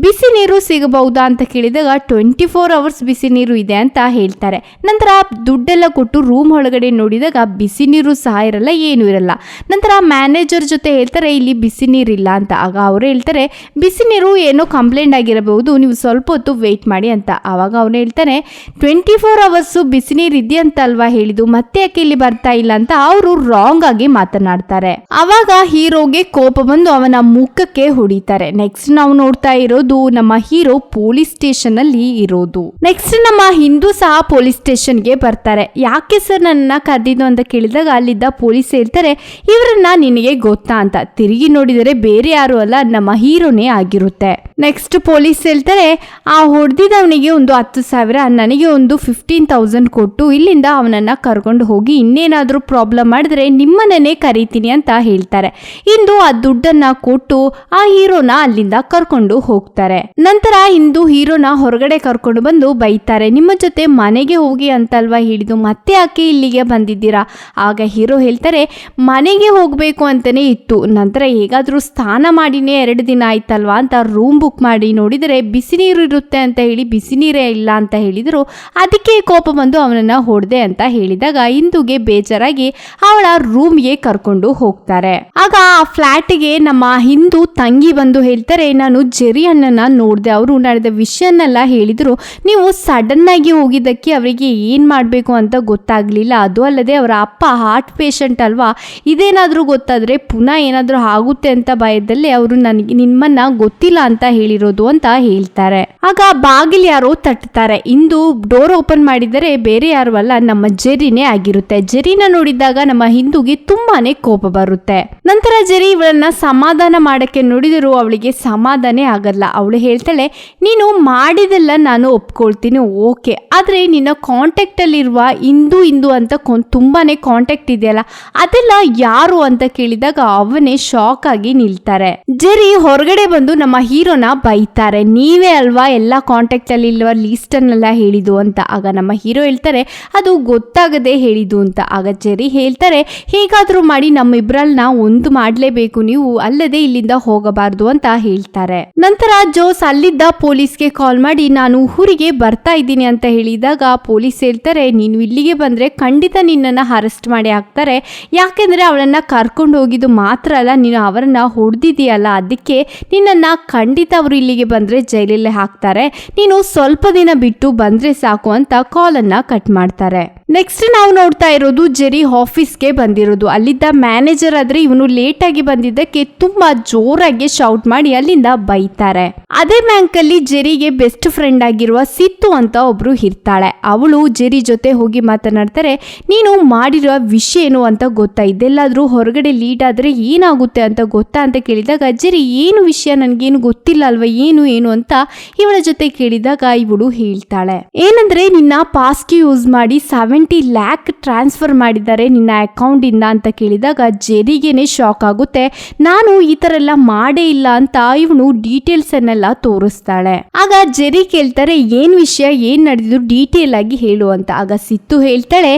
ಬಿಸಿ ನೀರು ಸಿಗಬಹುದಾ ಅಂತ ಕೇಳಿದಾಗ 24 hours ಬಿಸಿ ನೀರು ಇದೆ ಅಂತ ಹೇಳ್ತಾರೆ. ನಂತರ ದುಡ್ಡೆಲ್ಲ ಕೊಟ್ಟು ರೂಮ್ ಒಳಗಡೆ ನೋಡಿದಾಗ ಬಿಸಿ ನೀರು ನೀರು ಸಹ ಇರಲ್ಲ, ಏನು ಇರಲ್ಲ. ನಂತರ ಮ್ಯಾನೇಜರ್ ಜೊತೆ ಹೇಳ್ತಾರೆ ಇಲ್ಲಿ ಬಿಸಿ ನೀರಿಲ್ಲ ಅಂತ. ಆಗ ಅವರು ಹೇಳ್ತಾರೆ ಬಿಸಿ ನೀರು ಏನೋ ಕಂಪ್ಲೇಂಟ್ ಆಗಿರಬಹುದು, ನೀವು ಸ್ವಲ್ಪ ಹೊತ್ತು ವೆಯ್ಟ್ ಮಾಡಿ ಅಂತ. ಆವಾಗ ಅವನು ಹೇಳ್ತಾನೆ 24 ಅವರ್ಸು ಬಿಸಿ ನೀರು ಇದೆಯಂತ ಅಲ್ವಾ ಹೇಳಿದ್ದು, ಮತ್ತೆ ಯಾಕೆ ಇಲ್ಲಿ ಬರ್ತಾ ಇಲ್ಲ ಅಂತ ಅವರು ರಾಂಗ್ ಆಗಿ ಮಾತನಾಡ್ತಾರೆ. ಅವಾಗ ಹೀರೋಗೆ ಕೋಪ ಬಂದು ಅವನ ಮುಖಕ್ಕೆ ಹೊಡಿತಾರೆ. ನೆಕ್ಸ್ಟ್ ನಾವು ನೋಡ್ತಾ ಇರೋದು ನಮ್ಮ ಹೀರೋ ಪೊಲೀಸ್ ಸ್ಟೇಷನ್ ಅಲ್ಲಿ ಇರೋದು. ನೆಕ್ಸ್ಟ್ ನಮ್ಮ ಹಿಂದೂ ಸಹ ಪೊಲೀಸ್ ಸ್ಟೇಷನ್ಗೆ ಬರ್ತಾರೆ. ಯಾಕೆ ಸರ್ ನನ್ನ ಕರೆದಿದ್ದು ಅಂತ ಕೇಳಿದಾಗ ಅಲ್ಲಿದ್ದ ಪೊಲೀಸ್ ಹೇಳ್ತಾರೆ ಇವರನ್ನ ನಿನಗೆ ಗೊತ್ತಾ ಅಂತ. ತಿರುಗಿ ನೋಡಿದರೆ ಬೇರೆ ಯಾರು ಅಲ್ಲ, ನಮ್ಮ ಹೀರೋನೇ ಆಗಿರುತ್ತೆ. ನೆಕ್ಸ್ಟ್ ಪೊಲೀಸ್ ಹೇಳ್ತಾರೆ ಆ ಹೊಡೆದಿದ್ದವನಿಗೆ ಒಂದು 10,000, ನನಗೆ ಒಂದು 15,000 ಕೊಟ್ಟು ಇಲ್ಲಿಂದ ಅವನನ್ನ ಕರ್ಕೊಂಡು ಹೋಗಿ, ಇನ್ನೇನಾದ್ರೂ ಪ್ರಾಬ್ಲಮ್ ಮಾಡಿದ್ರೆ ನಿಮ್ಮನ್ನೇ ಕರೀತೀನಿ ಅಂತ ಹೇಳ್ತಾರೆ. ಇಂದು ಆ ದುಡ್ಡನ್ನ ಕೊಟ್ಟು ಆ ಹೀರೋನ ಅಲ್ಲಿಂದ ಕರ್ಕೊಂಡು ಹೋಗ್ತಾರೆ. ನಂತರ ಇಂದು ಹೀರೋನ ಹೊರಗಡೆ ಕರ್ಕೊಂಡು ಬಂದು ಬೈತಾರೆ, ನಿಮ್ಮ ಜೊತೆ ಮನೆಗೆ ಹೋಗಿ ಅಂತಲ್ವಾ ಹೇಳಿದ್ದು, ಮತ್ತೆ ಯಾಕೆ ಇಲ್ಲಿಗೆ ಬಂದಿದ್ದೀರಾ? ಆಗ ಹೀರೋ ಹೇಳ್ತಾರೆ ಮನೆಗೆ ಹೋಗಬೇಕು ಅಂತಾನೆ ಇತ್ತು, ನಂತರ ಹೇಗಾದ್ರೂ ಸ್ನಾನ ಮಾಡಿನೇ 2 ದಿನ ಆಯ್ತಲ್ವಾ ಅಂತ ರೂಮ್ ಬುಕ್ ಮಾಡಿ ನೋಡಿದರೆ ಬಿಸಿ ನೀರು ಇರುತ್ತೆ ಅಂತ ಹೇಳಿ ಬಿಸಿ ನೀರೇ ಇಲ್ಲ ಅಂತ ಹೇಳಿದ್ರು. ಅದಕ್ಕೆ ಕೋಪ ಬಂದು ಅವನನ್ನ ಹೊಡೆದೆ ಅಂತ ಹೇಳಿದಾಗ ಇಂದುಗೆ ಬೇಜಾರಾಗಿ ಅವಳ ರೂಮ್ಗೆ ಕರ್ಕೊಂಡು ಹೋಗ್ತಾರೆ. ಆಗ ಆ ಫ್ಲಾಟ್ಗೆ ನಮ್ಮ ಹಿಂದೂ ತಂಗಿ ಬಂದು ಹೇಳ್ತಾರೆ ನಾನು ಜೆರಿ ಅಣ್ಣನ ನೋಡಿದೆ, ಅವರು ನಡೆದ ವಿಷಯನ್ನೆಲ್ಲ ಹೇಳಿದ್ರು, ನೀವು ಸಡನ್ ಆಗಿ ಹೋಗಿದ್ದಕ್ಕೆ ಅವರಿಗೆ ಏನ್ ಮಾಡಬೇಕು ಅಂತ ಗೊತ್ತಾಗ್ಲಿಲ್ಲ, ಅದು ಅಲ್ಲದೆ ಅವರ ಅಪ್ಪ ಹಾರ್ಟ್ ಪೇಷಂಟ್ ಅಲ್ವಾ, ಇದೇನಾದ್ರೂ ಗೊತ್ತಾದ್ರೆ ಪುನಃ ಏನಾದ್ರೂ ಆಗುತ್ತೆ ಅಂತ ಭಯದಲ್ಲಿ ಅವರು ನನಗೆ ನಿಮ್ಮನ್ನ ಗೊತ್ತಿಲ್ಲ ಅಂತ ಹೇಳಿರೋದು ಅಂತ ಹೇಳ್ತಾರೆ. ಆಗ ಬಾಗಿಲು ಯಾರೋ ತಟ್ಟುತ್ತಾರೆ. ಇಂದು ಡೋರ್ ಓಪನ್ ಮಾಡಿದರೆ ಬೇರೆ ಯಾರು ಅಲ್ಲ, ನಮ್ಮ ಜೆರಿನೇ ಆಗಿರುತ್ತೆ. ಜೆರಿನ ನೋಡಿದಾಗ ನಮ್ಮ ಹಿಂದೂಗೆ ತುಂಬಾನೇ ಕೋಪ ಬರುತ್ತೆ. ನಂತರ ಜೆರಿ ಇವಳನ್ನ ಸಮಾಧಾನ ಮಾಡಕ್ಕೆ ನೋಡಿದರೂ ಅವಳಿಗೆ ಸಮಾಧಾನ ಆಗಲ್ಲ. ಅವಳು ಹೇಳ್ತಾಳೆ ನೀನು ಮಾಡಿದೆಲ್ಲ ನಾನು ಒಪ್ಕೊಳ್ತೀನಿ, ಓಕೆ, ಆದ್ರೆ ನಿನ್ನ ಕಾಂಟ್ಯಾಕ್ಟ್ ಅಲ್ಲಿರುವ ಇಂದು ಅಂತ ತುಂಬಾನೇ ಕಾಂಟ್ಯಾಕ್ಟ್ ಇದೆಯಲ್ಲ, ಅದೆಲ್ಲ ಯಾರು ಅಂತ ಕೇಳಿದಾಗ ಅವನೇ ಶಾಕ್ ಆಗಿ ನಿಲ್ತಾರೆ. ಜೆರಿ ಹೊರಗಡೆ ಬಂದು ನಮ್ಮ ಹೀರೋನ ಬೈತಾರೆ, ನೀವೇ ಅಲ್ವಾ ಎಲ್ಲ ಕಾಂಟ್ಯಾಕ್ಟ್ ಅಲ್ಲಿ ಇಲ್ವಾ ಲೀಸ್ಟ್ ಅನ್ನೆಲ್ಲ ಹೇಳಿದ್ದು ಅಂತ. ಆಗ ನಮ್ಮ ಹೀರೋ ಹೇಳ್ತಾರೆ ಅದು ಗೊತ್ತಾಗದೆ ಹೇಳಿದ್ದು ಅಂತ. ಆಗ ಜೆರಿ ಹೇಳ್ತಾರೆ ಹೇಗಾದ್ರೂ ಮಾಡಿ ನಮ್ಮಿಬ್ರನ್ನ ಒಂದು ಮಾಡ್ಲೇಬೇಕು ನೀವು, ಅಲ್ಲದೆ ಇಲ್ಲಿಂದ ಹೋಗಬಾರ್ದು ಅಂತ ಹೇಳ್ತಾರೆ. ನಂತರ ಜೋಸ್ ಅಲ್ಲಿದ್ದ ಪೊಲೀಸ್ಗೆ ಕಾಲ್ ಮಾಡಿ ನಾನು ಊರಿಗೆ ಬರ್ತಾ ಇದ್ದೀನಿ ಅಂತ ಹೇಳಿದಾಗ ಪೊಲೀಸ್ ಹೇಳ್ತಾರೆ ನೀನು ಇಲ್ಲಿಗೆ ಬಂದ್ರೆ ಖಂಡಿತ ನಿನ್ನನ್ನು ಅರೆಸ್ಟ್ ಮಾಡಿ ಹಾಕ್ತಾರೆ, ಯಾಕೆಂದ್ರೆ ಅವಳನ್ನ ಕರ್ಕೊಂಡು ಹೋಗಿದ್ದು ಮಾತ್ರ ಅಲ್ಲ, ನೀನು ಅವರನ್ನ ಹೊಡೆದಿದೆಯಲ್ಲ, ಅದಕ್ಕೆ ನಿನ್ನನ್ನ ಖಂಡಿತ ಅವರು ಇಲ್ಲಿಗೆ ಬಂದ್ರೆ ಜೈಲಲ್ಲೇ ಹಾಕ್ತಾರೆ, ನೀನು ಸ್ವಲ್ಪ ದಿನ ಬಿಟ್ಟು ಬಂದ್ರೆ ಸಾಕು ಅಂತ ಕಾಲನ್ನ ಕಟ್ ಮಾಡ್ತಾರೆ. ನೆಕ್ಸ್ಟ್ ನಾವು ನೋಡ್ತಾ ಇರೋದು ಜೆರಿ ಆಫೀಸ್ಗೆ ಬಂದಿರೋದು. ಅಲ್ಲಿದ್ದ ಮ್ಯಾನೇಜರ್ ಆದ್ರೆ ಇವನು ಲೇಟ್ ಆಗಿ ಬಂದಿದ್ದಕ್ಕೆ ತುಂಬಾ ಜೋರಾಗಿ ಶೌಟ್ ಮಾಡಿ ಅಲ್ಲಿಂದ ಬೈತಾರೆ. ಅದೇ ಬ್ಯಾಂಕ್ ಅಲ್ಲಿ ಜೆರಿಗೆ ಬೆಸ್ಟ್ ಫ್ರೆಂಡ್ ಆಗಿರುವ ಸಿತ್ತು ಅಂತ ಒಬ್ರು ಇರ್ತಾಳೆ. ಅವಳು ಜೆರಿ ಜೊತೆ ಹೋಗಿ ಮಾತನಾಡ್ತಾರೆ, ನೀನು ಮಾಡಿರೋ ವಿಷಯ ಏನು ಅಂತ ಗೊತ್ತಾ, ಇದೆಲ್ಲಾದ್ರೂ ಹೊರಗಡೆ ಲೀಡ್ ಆದ್ರೆ ಏನಾಗುತ್ತೆ ಅಂತ ಗೊತ್ತಾ ಅಂತ ಕೇಳಿದಾಗ ಜೆರಿ ಏನು ವಿಷಯ ನನ್ಗೇನು ಗೊತ್ತಿಲ್ಲ ಅಲ್ವಾ, ಏನು ಅಂತ ಇವಳ ಜೊತೆ ಕೇಳಿದಾಗ ಇವಳು ಹೇಳ್ತಾಳೆ ಏನಂದ್ರೆ ನಿನ್ನ ಪಾಸ್ಗೆ ಯೂಸ್ ಮಾಡಿ 70 lakh ಟ್ರಾನ್ಸ್ಫರ್ ಮಾಡಿದ್ದಾರೆ ನಿನ್ನ ಅಕೌಂಟ್ ಇಂದ ಅಂತ ಕೇಳಿದಾಗ ಜೆರಿಗೆನೆ ಶಾಕ್ ಆಗುತ್ತೆ. ನಾನು ಈ ತರ ಎಲ್ಲ ಮಾಡೇ ಇಲ್ಲ ಅಂತ ಇವನು ಡೀಟೇಲ್ಸ್ ಅನ್ನೆಲ್ಲ ತೋರಿಸ್ತಾಳೆ. ಆಗ ಜೆರಿ ಕೇಳ್ತಾರೆ ಏನ್ ವಿಷಯ, ಏನ್ ನಡೆದಿದ್ದು ಡೀಟೇಲ್ ಆಗಿ ಹೇಳು ಅಂತ. ಆಗ ಸಿತ್ತು ಹೇಳ್ತಾಳೆ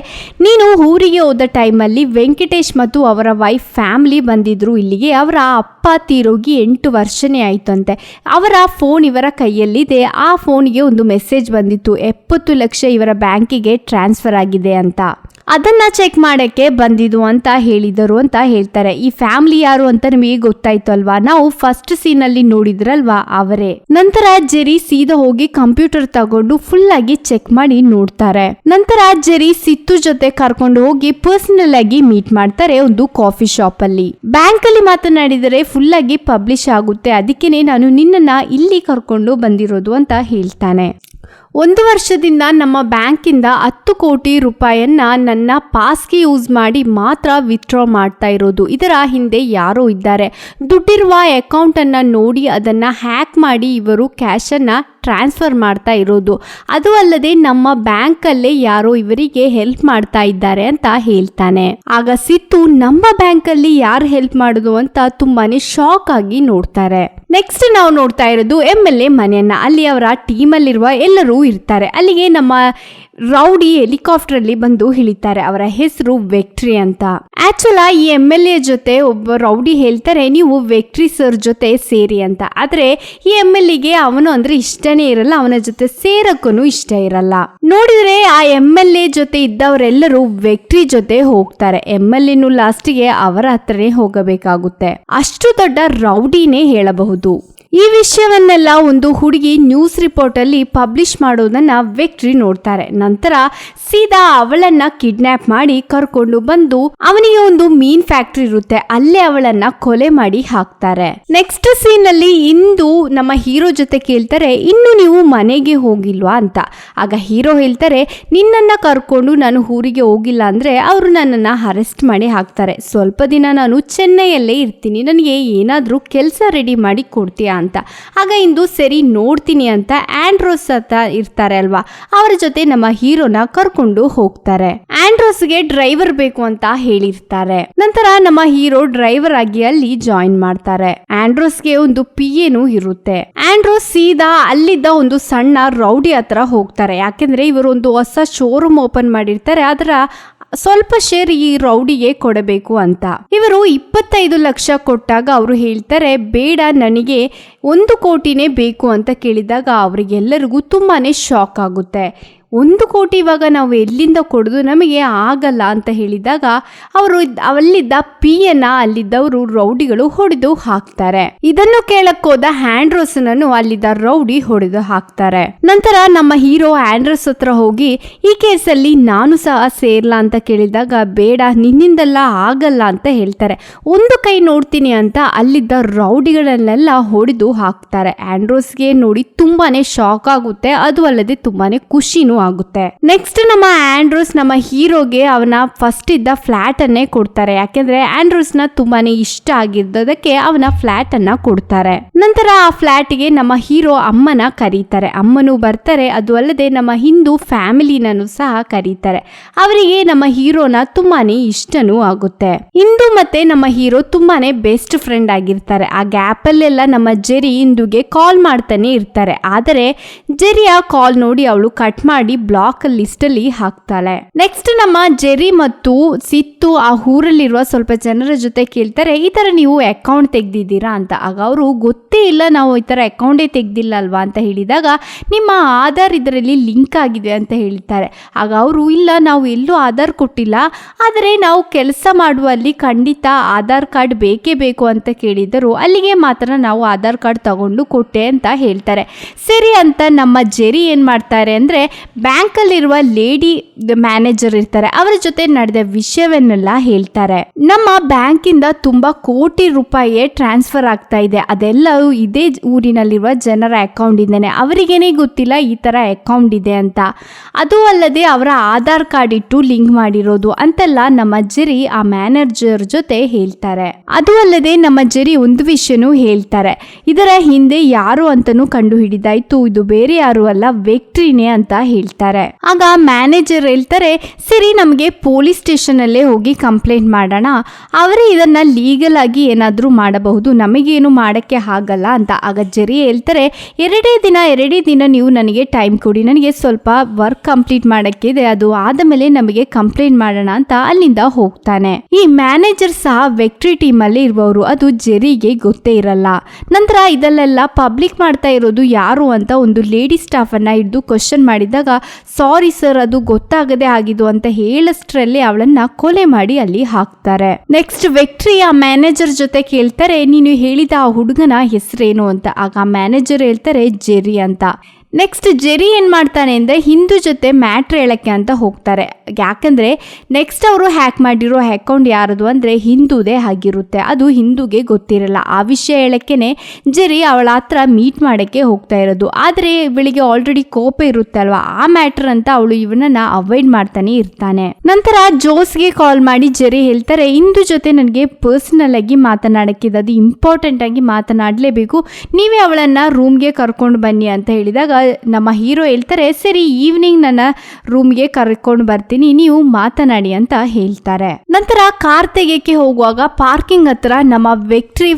ನೀನು ಊರಿಗೆ ಹೋದ ಟೈಮಲ್ಲಿ ವೆಂಕಟೇಶ್ ಮತ್ತು ಅವರ ವೈಫ್ ಫ್ಯಾಮಿಲಿ ಬಂದಿದ್ರು ಇಲ್ಲಿಗೆ, ಅವರ ಅಪ್ಪ ತೀರೋಗಿ 8 ವರ್ಷನೇ ಆಯ್ತಂತೆ. ಅವರ ಫೋನ್ ಇವರ ಕೈಯಲ್ಲಿದೆ, ಆ ಫೋನ್ಗೆ ಒಂದು ಮೆಸೇಜ್ ಬಂದಿತ್ತು 70 ಲಕ್ಷ ಇವರ ಬ್ಯಾಂಕಿಗೆ ಟ್ರಾನ್ಸ್ಫರ್ ಆಗಿದೆ ಅಂತ, ಅದನ್ನ ಚೆಕ್ ಮಾಡಕ್ಕೆ ಬಂದಿದ್ದು ಅಂತ ಹೇಳಿದರು ಅಂತ ಹೇಳ್ತಾರೆ. ಈ ಫ್ಯಾಮಿಲಿ ಯಾರು ಅಂತ ನಿಮಗೆ ಗೊತ್ತಾಯ್ತು ಅಲ್ವಾ, ನಾವು ಫಸ್ಟ್ ಸೀನ್ ಅಲ್ಲಿ ನೋಡಿದ್ರಲ್ವಾ ಅವರೇ. ನಂತರ ಜೆರಿ ಸೀದಾ ಹೋಗಿ ಕಂಪ್ಯೂಟರ್ ತಗೊಂಡು ಫುಲ್ ಆಗಿ ಚೆಕ್ ಮಾಡಿ ನೋಡ್ತಾರೆ. ನಂತರ ಜೆರಿ ಸಿತ್ತು ಜೊತೆ ಕರ್ಕೊಂಡು ಹೋಗಿ ಪರ್ಸನಲ್ ಆಗಿ ಮೀಟ್ ಮಾಡ್ತಾರೆ ಒಂದು ಕಾಫಿ ಶಾಪ್ ಅಲ್ಲಿ. ಬ್ಯಾಂಕ್ ಅಲ್ಲಿ ಮಾತನಾಡಿದರೆ ಫುಲ್ ಆಗಿ ಪಬ್ಲಿಷ್ ಆಗುತ್ತೆ, ಅದಕ್ಕೇನೆ ನಾನು ನಿನ್ನನ್ನ ಇಲ್ಲಿ ಕರ್ಕೊಂಡು ಬಂದಿರೋದು ಅಂತ ಹೇಳ್ತಾನೆ. 1 ವರ್ಷದಿಂದ ನಮ್ಮ ಬ್ಯಾಂಕಿಂದ 10 ಕೋಟಿ ರೂಪಾಯಿಯನ್ನ ನನ್ನ ಪಾಸ್ಗೆ ಯೂಸ್ ಮಾಡಿ ಮಾತ್ರ ವಿತ್ಡ್ರಾ ಮಾಡ್ತಾ ಇರೋದು, ಇದರ ಹಿಂದೆ ಯಾರೋ ಇದ್ದಾರೆ, ದುಡ್ಡಿರುವ ಅಕೌಂಟ್ ಅನ್ನ ನೋಡಿ ಅದನ್ನ ಹ್ಯಾಕ್ ಮಾಡಿ ಇವರು ಕ್ಯಾಶ್ ಅನ್ನ ಟ್ರಾನ್ಸ್ಫರ್ ಮಾಡ್ತಾ ಇರೋದು, ಅದು ಅಲ್ಲದೆ ನಮ್ಮ ಬ್ಯಾಂಕ್ ಅಲ್ಲೇ ಯಾರೋ ಇವರಿಗೆ ಹೆಲ್ಪ್ ಮಾಡ್ತಾ ಇದ್ದಾರೆ ಅಂತ ಹೇಳ್ತಾನೆ. ಆಗ ಸಿತ್ತು ನಮ್ಮ ಬ್ಯಾಂಕ್ ಅಲ್ಲಿ ಯಾರು ಹೆಲ್ಪ್ ಮಾಡೋದು ಅಂತ ತುಂಬಾನೇ ಶಾಕ್ ಆಗಿ ನೋಡ್ತಾರೆ. ನೆಕ್ಸ್ಟ್ ನಾವು ನೋಡ್ತಾ ಇರೋದು MLA ಮನೆಯನ್ನ. ಅಲ್ಲಿ ಅವರ ಟೀಮ್ ಅಲ್ಲಿರುವ ಎಲ್ಲರೂ ಇರ್ತಾರೆ. ಅಲ್ಲಿಗೆ ನಮ್ಮ ರೌಡಿ ಹೆಲಿಕಾಪ್ಟರ್ ಅಲ್ಲಿ ಬಂದು ಇಳಿತಾರೆ. ಅವರ ಹೆಸರು ವಿಕ್ಟ್ರಿ ಅಂತ. ಆಕ್ಚುಲ್ ಈ MLA ಜೊತೆ ಒಬ್ಬ ರೌಡಿ ಹೇಳ್ತಾರೆ, ನೀವು ವಿಕ್ಟ್ರಿ ಸರ್ ಜೊತೆ ಸೇರಿ ಅಂತ. ಆದ್ರೆ ಈ MLAಗೆ ಅವನು ಅಂದ್ರೆ ಇಷ್ಟನೇ ಇರಲ್ಲ, ಅವನ ಜೊತೆ ಸೇರಕ್ಕೂ ಇಷ್ಟ ಇರಲ್ಲ. ನೋಡಿದ್ರೆ ಆ MLA ಜೊತೆ ಇದ್ದವರೆಲ್ಲರೂ ವಿಕ್ಟ್ರಿ ಜೊತೆ ಹೋಗ್ತಾರೆ. MLAನು ಲಾಸ್ಟಿಗೆ ಅವರ ಹತ್ರನೇ ಹೋಗಬೇಕಾಗುತ್ತೆ. ಅಷ್ಟು ದೊಡ್ಡ ರೌಡಿನೇ ಹೇಳಬಹುದು. ಈ ವಿಷಯವನ್ನೆಲ್ಲ ಒಂದು ಹುಡುಗಿ ನ್ಯೂಸ್ ರಿಪೋರ್ಟ್ ಅಲ್ಲಿ ಪಬ್ಲಿಷ್ ಮಾಡೋದನ್ನ ವಿಕ್ಟ್ರಿ ನೋಡ್ತಾರೆ. ನಂತರ ಸೀದಾ ಅವಳನ್ನ ಕಿಡ್ನಾಪ್ ಮಾಡಿ ಕರ್ಕೊಂಡು ಬಂದು ಅವನಿಗೆ ಒಂದು ಮೀನ್ ಫ್ಯಾಕ್ಟ್ರಿ ಇರುತ್ತೆ, ಅಲ್ಲೇ ಅವಳನ್ನ ಕೊಲೆ ಮಾಡಿ ಹಾಕ್ತಾರೆ. ನೆಕ್ಸ್ಟ್ ಸೀನ್ ಅಲ್ಲಿ ಇಂದು ನಮ್ಮ ಹೀರೋ ಜೊತೆ ಕೇಳ್ತಾರೆ, ಇನ್ನು ನೀವು ಮನೆಗೆ ಹೋಗಿಲ್ವಾ ಅಂತ. ಆಗ ಹೀರೋ ಹೇಳ್ತಾರೆ, ನಿನ್ನನ್ನ ಕರ್ಕೊಂಡು ನಾನು ಊರಿಗೆ ಹೋಗಿಲ್ಲ ಅಂದ್ರೆ ಅವರು ನನ್ನನ್ನ ಅರೆಸ್ಟ್ ಮಾಡಿ ಹಾಕ್ತಾರೆ. ಸ್ವಲ್ಪ ದಿನ ನಾನು ಚೆನ್ನೈಯಲ್ಲೇ ಇರ್ತೀನಿ, ನನಗೆ ಏನಾದ್ರೂ ಕೆಲಸ ರೆಡಿ ಮಾಡಿ ಕೊಡ್ತೀಯಾ ಅಂತ. ಆಗ ಇಂದು ಸರಿ ನೋಡ್ತೀನಿ ಅಂತ ಆಂಡ್ರೋಸ್ ಅಂತ ಇರ್ತಾರೆ ಅಲ್ವಾ, ಅವರ ಜೊತೆ ನಮ್ಮ ಹೀರೋನ ಕರ್ಕೊಂಡು ಹೋಗ್ತಾರೆ. ಆಂಡ್ರೋಸ್ಗೆ ಡ್ರೈವರ್ ಬೇಕು ಅಂತ ಹೇಳಿರ್ತಾರೆ. ನಂತರ ನಮ್ಮ ಹೀರೋ ಡ್ರೈವರ್ ಆಗಿ ಅಲ್ಲಿ ಜಾಯಿನ್ ಮಾಡ್ತಾರೆ. ಆಂಡ್ರೋಸ್ಗೆ ಒಂದು PAನೂ ಇರುತ್ತೆ. ಆಂಡ್ರೋಸ್ ಸೀದಾ ಅಲ್ಲಿದ್ದ ಒಂದು ಸಣ್ಣ ರೌಡಿ ಹತ್ರ ಹೋಗ್ತಾರೆ. ಯಾಕೆಂದ್ರೆ ಇವರು ಒಂದು ಹೊಸ ಶೋರೂಮ್ ಓಪನ್ ಮಾಡಿರ್ತಾರೆ, ಅದರ ಸ್ವಲ್ಪ ಶೇರ್ ಈ ರೌಡಿಗೆ ಕೊಡಬೇಕು ಅಂತ. ಇವರು 25 ಲಕ್ಷ ಕೊಟ್ಟಾಗ ಅವರು ಹೇಳ್ತಾರೆ, ಬೇಡ ನನಗೆ 1 ಕೋಟಿನೇ ಬೇಕು ಅಂತ ಕೇಳಿದಾಗ ಅವರಿಗೆಲ್ಲರಿಗೂ ತುಂಬಾನೇ ಶಾಕ್ ಆಗುತ್ತೆ. 1 ಕೋಟಿ ಇವಾಗ ನಾವು ಎಲ್ಲಿಂದ ಕೊಡೋದು, ನಮಗೆ ಆಗಲ್ಲ ಅಂತ ಹೇಳಿದಾಗ ಅವರು ಅಲ್ಲಿದ್ದ PAನ ಅಲ್ಲಿದ್ದವರು ರೌಡಿಗಳು ಹೊಡೆದು ಹಾಕ್ತಾರೆ. ಇದನ್ನು ಕೇಳಕ್ಕೋದ ಆಂಡ್ರೋಸ್ನನ್ನು ಅಲ್ಲಿದ್ದ ರೌಡಿ ಹೊಡೆದು ಹಾಕ್ತಾರೆ. ನಂತರ ನಮ್ಮ ಹೀರೋ ಆಂಡ್ರೋಸ್ ಹತ್ರ ಹೋಗಿ ಈ ಕೇಸಲ್ಲಿ ನಾನು ಸಹ ಸೇರ್ಲಾ ಅಂತ ಕೇಳಿದಾಗ ಬೇಡ ನಿನ್ನಿಂದೆಲ್ಲ ಆಗಲ್ಲ ಅಂತ ಹೇಳ್ತಾರೆ. ಒಂದು ಕೈ ನೋಡ್ತೀನಿ ಅಂತ ಅಲ್ಲಿದ್ದ ರೌಡಿಗಳನ್ನೆಲ್ಲ ಹೊಡೆದು ಹಾಕ್ತಾರೆ. ಆಂಡ್ರೋಸ್ಗೆ ನೋಡಿ ತುಂಬಾನೇ ಶಾಕ್ ಆಗುತ್ತೆ, ಅದು ಅಲ್ಲದೆ ತುಂಬಾನೇ ಖುಷಿನೂ ಆಗುತ್ತೆ. ನೆಕ್ಸ್ಟ್ ನಮ್ಮ ಆಂಡ್ರೋಸ್ ನಮ್ಮ ಹೀರೋಗೆ ಅವನ ಫಸ್ಟ್ ಇದ್ದ ಫ್ಲಾಟ್ ಅನ್ನೇ ಕೊಡ್ತಾರೆ. ಯಾಕೆಂದ್ರೆ ಆಂಡ್ರೋಸ್ ನ ತುಂಬಾನೇ ಇಷ್ಟ ಆಗಿದ್ದದಕ್ಕೆ ಅವನ ಫ್ಲಾಟ್ ಅನ್ನ ಕೊಡ್ತಾರೆ. ನಂತರ ಆ ಫ್ಲಾಟ್ಗೆ ನಮ್ಮ ಹೀರೋ ಅಮ್ಮನ ಕರೀತಾರೆ. ಅಮ್ಮನು ಬರ್ತಾರೆ, ಅದು ಅಲ್ಲದೆ ನಮ್ಮ ಹಿಂದೂ ಫ್ಯಾಮಿಲಿನೂ ಸಹ ಕರೀತಾರೆ. ಅವರಿಗೆ ನಮ್ಮ ಹೀರೋನ ತುಂಬಾನೇ ಇಷ್ಟನೂ ಆಗುತ್ತೆ. ಇಂದು ಮತ್ತೆ ನಮ್ಮ ಹೀರೋ ತುಂಬಾನೇ ಬೆಸ್ಟ್ ಫ್ರೆಂಡ್ ಆಗಿರ್ತಾರೆ. ಆ ಗ್ಯಾಪ್ ಅಲ್ಲೆಲ್ಲ ನಮ್ಮ ಜೆರಿ ಇಂದುಗೆ ಕಾಲ್ ಮಾಡ್ತಾನೆ ಇರ್ತಾರೆ. ಆದರೆ ಜೆರಿಯ ಕಾಲ್ ನೋಡಿ ಅವಳು ಕಟ್ ಮಾಡಿ ಬ್ಲಾಕ್ ಲಿಸ್ಟ್ ಅಲ್ಲಿ ಹಾಕ್ತಾಳೆ. ನೆಕ್ಸ್ಟ್ ನಮ್ಮ ಜೆರಿ ಮತ್ತು ಸಿತ್ತು ಆ ಊರಲ್ಲಿರುವ ಸ್ವಲ್ಪ ಜನರ ಜೊತೆ ಕೇಳ್ತಾರೆ, ಈ ತರ ನೀವು ಅಕೌಂಟ್ ತೆಗ್ದಿದ್ದೀರಾ ಅಂತ. ಆಗ ಅವರು ಗೊತ್ತೇ ಇಲ್ಲ, ನಾವು ಈ ತರ ಅಕೌಂಟೇ ತೆಗ್ದಿಲ್ಲ ಅಲ್ವಾ ಅಂತ ಹೇಳಿದಾಗ ನಿಮ್ಮ ಆಧಾರ್ ಇದರಲ್ಲಿ ಲಿಂಕ್ ಆಗಿದೆ ಅಂತ ಹೇಳ್ತಾರೆ. ಆಗ ಅವರು ಇಲ್ಲ, ನಾವು ಎಲ್ಲೂ ಆಧಾರ್ ಕೊಟ್ಟಿಲ್ಲ, ಆದರೆ ನಾವು ಕೆಲಸ ಮಾಡುವಲ್ಲಿ ಖಂಡಿತ ಆಧಾರ್ ಕಾರ್ಡ್ ಬೇಕೇ ಬೇಕು ಅಂತ ಕೇಳಿದರು. ಅಲ್ಲಿಗೆ ಮಾತ್ರ ನಾವು ಆಧಾರ್ ಕಾರ್ಡ್ ತಗೊಂಡು ಕೊಟ್ಟೆ ಅಂತ ಹೇಳ್ತಾರೆ. ಸರಿ ಅಂತ ನಮ್ಮ ಜೆರಿ ಏನ್ ಮಾಡ್ತಾರೆ ಅಂದ್ರೆ ಬ್ಯಾಂಕಲ್ಲಿರುವ ಲೇಡಿ ಮ್ಯಾನೇಜರ್ ಇರ್ತಾರೆ, ಅವರ ಜೊತೆ ನಡೆದ ವಿಷಯವನ್ನೆಲ್ಲ ಹೇಳ್ತಾರೆ. ನಮ್ಮ ಬ್ಯಾಂಕಿಂದ ತುಂಬಾ ಕೋಟಿ ರೂಪಾಯಿ ಟ್ರಾನ್ಸ್ಫರ್ ಆಗ್ತಾ ಇದೆ, ಅದೆಲ್ಲವೂ ಇದೇ ಊರಿನಲ್ಲಿರುವ ಜನರ ಅಕೌಂಟ್ ಇಂದಾನೆ, ಅವರಿಗೇನೆ ಗೊತ್ತಿಲ್ಲ ಈ ತರ ಅಕೌಂಟ್ ಇದೆ ಅಂತ. ಅದು ಅಲ್ಲದೆ ಅವರ ಆಧಾರ್ ಕಾರ್ಡ್ ಇಟ್ಟು ಲಿಂಕ್ ಮಾಡಿರೋದು ಅಂತೆಲ್ಲ ನಮ್ಮ ಜೆರಿ ಆ ಮ್ಯಾನೇಜರ್ ಜೊತೆ ಹೇಳ್ತಾರೆ. ಅದು ಅಲ್ಲದೆ ನಮ್ಮ ಜೆರಿ ಒಂದು ವಿಷಯನೂ ಹೇಳ್ತಾರೆ, ಇದರ ಹಿಂದೆ ಯಾರು ಅಂತಾನೂ ಕಂಡು ಹಿಡಿದಾಯ್ತು, ಇದು ಬೇರೆ ಯಾರು ಅಲ್ಲ ವಿಕ್ಟ್ರಿನೇ ಅಂತ ಹೇಳ್ತಾರೆ. ಆಗ ಮ್ಯಾನೇಜರ್ ಹೇಳ್ತಾರೆ, ಸರಿ ನಮಗೆ ಪೊಲೀಸ್ ಸ್ಟೇಷನ್ ಅಲ್ಲೇ ಹೋಗಿ ಕಂಪ್ಲೇಂಟ್ ಮಾಡೋಣ, ಅವರೇ ಇದನ್ನ ಲೀಗಲ್ ಆಗಿ ಏನಾದ್ರೂ ಮಾಡಬಹುದು, ನಮಗೇನು ಮಾಡಕ್ಕೆ ಆಗಲ್ಲ ಅಂತ. ಆಗ ಜೆರಿ ಹೇಳ್ತಾರೆ, ಎರಡೇ ದಿನ ನೀವು ನನಗೆ ಟೈಮ್ ಕೊಡಿ, ನನಗೆ ಸ್ವಲ್ಪ ವರ್ಕ್ ಕಂಪ್ಲೀಟ್ ಮಾಡಕ್ಕೆ ಇದೆ, ಅದು ಆದ ಮೇಲೆ ನಮಗೆ ಕಂಪ್ಲೇಂಟ್ ಮಾಡೋಣ ಅಂತ ಅಲ್ಲಿಂದ ಹೋಗ್ತಾನೆ. ಈ ಮ್ಯಾನೇಜರ್ ಸಹ ವಿಕ್ಟ್ರಿ ಟೀಮ್ ಅಲ್ಲಿ ಇರುವವರು, ಅದು ಜೆರಿಗೆ ಗೊತ್ತೇ ಇರಲ್ಲ. ನಂತರ ಇದಲ್ಲೆಲ್ಲ ಪಬ್ಲಿಕ್ ಮಾಡ್ತಾ ಇರೋದು ಯಾರು ಅಂತ ಒಂದು ಲೇಡಿ ಸ್ಟಾಫ್ ಅನ್ನ ಹಿಡಿದು ಕ್ವಶನ್ ಮಾಡಿದಾಗ, ಸಾರಿ ಸರ್ ಅದು ಗೊತ್ತಾಗದೆ ಆಗಿದ್ದು ಅಂತ ಹೇಳಷ್ಟರಲ್ಲಿ ಅವಳನ್ನ ಕೊಲೆ ಮಾಡಿ ಅಲ್ಲಿ ಹಾಕ್ತಾರೆ. ನೆಕ್ಸ್ಟ್ ವಿಕ್ಟ್ರಿ ಆ ಮ್ಯಾನೇಜರ್ ಜೊತೆ ಕೇಳ್ತಾರೆ, ನೀನು ಹೇಳಿದ ಆ ಹುಡುಗನ ಹೆಸರೇನು ಅಂತ. ಆಗ ಮ್ಯಾನೇಜರ್ ಹೇಳ್ತಾರೆ ಜೆರಿ ಅಂತ. ನೆಕ್ಸ್ಟ್ ಜೆರಿ ಏನ್ ಮಾಡ್ತಾನೆ ಅಂದ್ರೆ ಹಿಂದೂ ಜೊತೆ ಮ್ಯಾಟ್ರ್ ಹೇಳಕ್ಕೆ ಅಂತ ಹೋಗ್ತಾರೆ. ಯಾಕಂದ್ರೆ ನೆಕ್ಸ್ಟ್ ಅವರು ಹ್ಯಾಕ್ ಮಾಡಿರೋ ಅಕೌಂಟ್ ಯಾರದು ಅಂದ್ರೆ ಹಿಂದೂದೇ ಆಗಿರುತ್ತೆ, ಅದು ಹಿಂದೂಗೆ ಗೊತ್ತಿರಲ್ಲ. ಆ ವಿಷಯ ಹೇಳಕ್ಕೇನೆ ಜೆರಿ ಅವಳ ಹತ್ರ ಮೀಟ್ ಮಾಡಕ್ಕೆ ಹೋಗ್ತಾ ಇರೋದು. ಆದ್ರೆ ಇವಳಿಗೆ ಆಲ್ರೆಡಿ ಕೋಪ ಇರುತ್ತೆ ಅಲ್ವಾ, ಆ ಮ್ಯಾಟರ್ ಅಂತ ಅವಳು ಇವನನ್ನ ಅವಾಯ್ಡ್ ಮಾಡ್ತಾನೆ ಇರ್ತಾನೆ. ನಂತರ ಜೋಸ್ಗೆ ಕಾಲ್ ಮಾಡಿ ಜೆರಿ ಹೇಳ್ತಾರೆ, ಹಿಂದೂ ಜೊತೆ ನನಗೆ ಪರ್ಸನಲ್ ಆಗಿ ಮಾತನಾಡಕ್ಕಿದೆ, ಅದು ಇಂಪಾರ್ಟೆಂಟ್ ಆಗಿ ಮಾತನಾಡಲೇಬೇಕು, ನೀವೇ ಅವಳನ್ನ ರೂಮ್ಗೆ ಕರ್ಕೊಂಡು ಬನ್ನಿ ಅಂತ ಹೇಳಿದಾಗ ನಮ್ಮ ಹೀರೋ ಹೇಳ್ತಾರೆ, ಸರಿ ಈವ್ನಿಂಗ್ ನನ್ನ ರೂಮ್ಗೆ ಕರ್ಕೊಂಡು ಬರ್ತೀನಿ, ನೀವು ಮಾತನಾಡಿ ಅಂತ ಹೇಳ್ತಾರೆ. ನಂತರ ಕಾರ್ ತೆಗೆಯಕ್ಕೆ ಹೋಗುವಾಗ ಪಾರ್ಕಿಂಗ್ ಹತ್ರ ನಮ್ಮ ವಿಕ್ಟ್ರಿ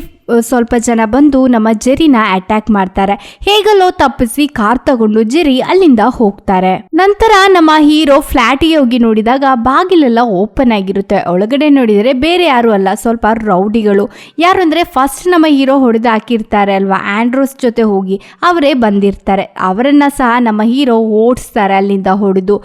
ಸ್ವಲ್ಪ ಜನ ಬಂದು ನಮ್ಮ ಜೆರಿನ ಅಟ್ಯಾಕ್ ಮಾಡ್ತಾರೆ. ಹೇಗಲ್ಲೋ ತಪ್ಪಿಸಿ ಕಾರ್ ತಗೊಂಡು ಜೆರಿ ಅಲ್ಲಿಂದ ಹೋಗ್ತಾರೆ. ನಂತರ ನಮ್ಮ ಹೀರೋ ಫ್ಲಾಟಿಗೆ ಹೋಗಿ ನೋಡಿದಾಗ ಬಾಗಿಲೆಲ್ಲ ಓಪನ್ ಆಗಿರುತ್ತೆ. ಒಳಗಡೆ ನೋಡಿದರೆ ಬೇರೆ ಯಾರು ಅಲ್ಲ, ಸ್ವಲ್ಪ ರೌಡಿಗಳು. ಯಾರು ಅಂದ್ರೆ ಫಸ್ಟ್ ನಮ್ಮ ಹೀರೋ ಹೊಡೆದು ಹಾಕಿರ್ತಾರೆ ಅಲ್ವಾ, ಆಂಡ್ರೋಸ್ ಜೊತೆ ಹೋಗಿ ಅವರೇ ಬಂದಿರ್ತಾರೆ. ಅವರನ್ನ ಸಹ ನಮ್ಮ ಹೀರೋ ಓಡಿಸ್ತಾರೆ ಅಲ್ಲಿಂದ ಹೊಡೆದು.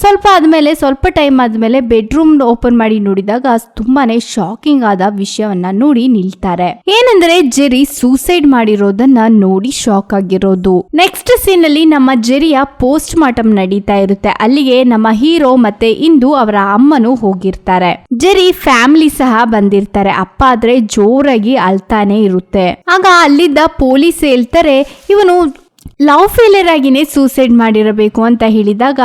ಸ್ವಲ್ಪ ಟೈಮ್ ಆದ್ಮೇಲೆ ಬೆಡ್ರೂಮ್ ಓಪನ್ ಮಾಡಿ ನೋಡಿದಾಗ ತುಂಬಾನೇ ಶಾಕಿಂಗ್ ಆದ ವಿಷಯವನ್ನ ನೋಡಿ ನಿಲ್ತಾರೆ. ಏನಂದ್ರೆ ಜೆರಿ ಸೂಸೈಡ್ ಮಾಡಿರೋದನ್ನ ನೋಡಿ ಶಾಕ್ ಆಗಿರೋದು. ನೆಕ್ಸ್ಟ್ ಸೀನ್ ಅಲ್ಲಿ ನಮ್ಮ ಜೆರಿಯ ಪೋಸ್ಟ್ ಮಾರ್ಟಮ್ ನಡೀತಾ ಇರುತ್ತೆ. ಅಲ್ಲಿಗೆ ನಮ್ಮ ಹೀರೋ ಮತ್ತೆ ಇಂದು ಅವರ ಅಮ್ಮನು ಹೋಗಿರ್ತಾರೆ. ಜೆರಿ ಫ್ಯಾಮಿಲಿ ಸಹ ಬಂದಿರ್ತಾರೆ. ಅಪ್ಪ ಆದ್ರೆ ಜೋರಾಗಿ ಅಳ್ತಾನೆ ಇರುತ್ತೆ. ಆಗ ಅಲ್ಲಿದ್ದ ಪೊಲೀಸ್ ಹೇಳ್ತಾರೆ ಇವನು ಲವ್ ಫೇಲಿಯರ್ ಆಗಿನೇ ಸೂಸೈಡ್ ಮಾಡಿರಬೇಕು ಅಂತ ಹೇಳಿದಾಗ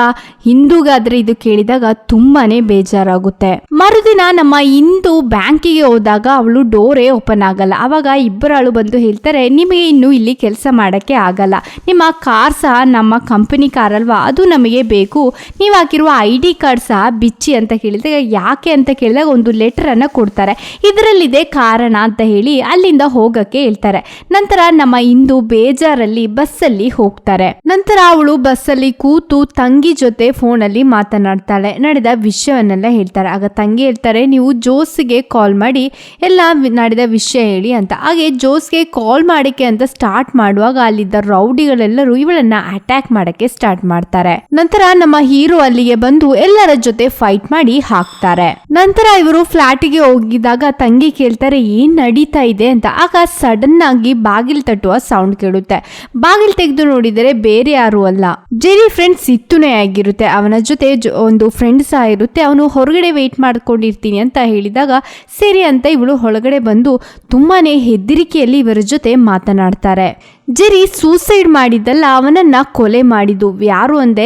ಹಿಂದೂಗಾದ್ರೆ ಇದು ಕೇಳಿದಾಗ ತುಂಬಾನೇ ಬೇಜಾರಾಗುತ್ತೆ. ಮರುದಿನ ನಮ್ಮ ಇಂದು ಬ್ಯಾಂಕಿಗೆ ಹೋದಾಗ ಅವಳು ಡೋರೇ ಓಪನ್ ಆಗಲ್ಲ. ಅವಾಗ ಇಬ್ಬರಾಳು ಬಂದು ಹೇಳ್ತಾರೆ ನಿಮಗೆ ಇನ್ನು ಇಲ್ಲಿ ಕೆಲಸ ಮಾಡಕ್ಕೆ ಆಗಲ್ಲ, ನಿಮ್ಮ ಕಾರ್ ಸಹ ನಮ್ಮ ಕಂಪನಿ ಕಾರ್ ಅಲ್ವಾ, ಅದು ನಮಗೆ ಬೇಕು, ನೀವು ಹಾಕಿರುವ ID ಕಾರ್ಡ್ ಸಹ ಬಿಚ್ಚಿ ಅಂತ ಕೇಳಿದಾಗ ಯಾಕೆ ಅಂತ ಕೇಳಿದಾಗ ಒಂದು ಲೆಟರ್ ಅನ್ನ ಕೊಡ್ತಾರೆ. ಇದರಲ್ಲಿದೆ ಕಾರಣ ಅಂತ ಹೇಳಿ ಅಲ್ಲಿಂದ ಹೋಗಕ್ಕೆ ಹೇಳ್ತಾರೆ. ನಂತರ ನಮ್ಮ ಇಂದು ಬೇಜಾರಲ್ಲಿ ಬಸ್ಸಲ್ಲಿ ಹೋಗ್ತಾರೆ. ನಂತರ ಅವಳು ಬಸ್ಸಲ್ಲಿ ಕೂತು ತಂಗಿ ಜೊತೆ ಫೋನ್ ಅಲ್ಲಿ ಮಾತನಾಡ್ತಾಳೆ. ನಡೆದ ವಿಷಯವನ್ನೆಲ್ಲ ಹೇಳ್ತಾರೆ. ಆಗ ತಂಗಿ ಹೇಳ್ತಾರೆ ನೀವು ಜೋಸ್ಗೆ ಕಾಲ್ ಮಾಡಿ ಎಲ್ಲ ನಡೆದ ವಿಷಯ ಹೇಳಿ ಅಂತ. ಹಾಗೆ ಜೋಸ್ಗೆ ಕಾಲ್ ಮಾಡಿಕೆ ಅಂತ ಸ್ಟಾರ್ಟ್ ಮಾಡುವಾಗ ಅಲ್ಲಿದ್ದ ರೌಡಿಗಳೆಲ್ಲರೂ ಇವಳನ್ನ ಅಟ್ಯಾಕ್ ಮಾಡಕ್ಕೆ ಸ್ಟಾರ್ಟ್ ಮಾಡ್ತಾರೆ. ನಂತರ ನಮ್ಮ ಹೀರೋ ಅಲ್ಲಿಗೆ ಬಂದು ಎಲ್ಲರ ಜೊತೆ ಫೈಟ್ ಮಾಡಿ ಹಾಕ್ತಾರೆ. ನಂತರ ಇವರು ಫ್ಲಾಟಿಗೆ ಹೋಗಿದಾಗ ತಂಗಿ ಕೇಳ್ತಾರೆ ಏನ್ ನಡೀತಾ ಇದೆ ಅಂತ. ಆಗ ಸಡನ್ ಆಗಿ ಬಾಗಿಲು ತಟ್ಟುವ ಸೌಂಡ್ ಕೇಳುತ್ತೆ. ಬಾಗಿಲು ತೆಗೆದು ನೋಡಿದರೆ ಬೇರೆ ಯಾರು ಅಲ್ಲ, ಜೆರಿ ಫ್ರೆಂಡ್ ಸಿತ್ತುನೇ ಆಗಿರುತ್ತೆ. ಅವನ ಜೊತೆ ಒಂದು ಫ್ರೆಂಡ್ ಸಹ ಇರುತ್ತೆ. ಅವನು ಹೊರಗಡೆ ವೇಟ್ ಮಾಡ್ಕೊಂಡಿರ್ತೀನಿ ಅಂತ ಹೇಳಿದಾಗ ಸರಿ ಅಂತ ಇವಳು ಹೊರಗಡೆ ಬಂದು ತುಂಬಾನೇ ಹೆದರಿಕೆಯಲ್ಲಿ ಇವರ ಜೊತೆ ಮಾತನಾಡ್ತಾರೆ. ಜೆರಿ ಸೂಸೈಡ್ ಮಾಡಿದ್ದಲ್ಲ, ಅವನನ್ನ ಕೊಲೆ ಮಾಡಿದ್ದು ಯಾರು ಅಂದೆ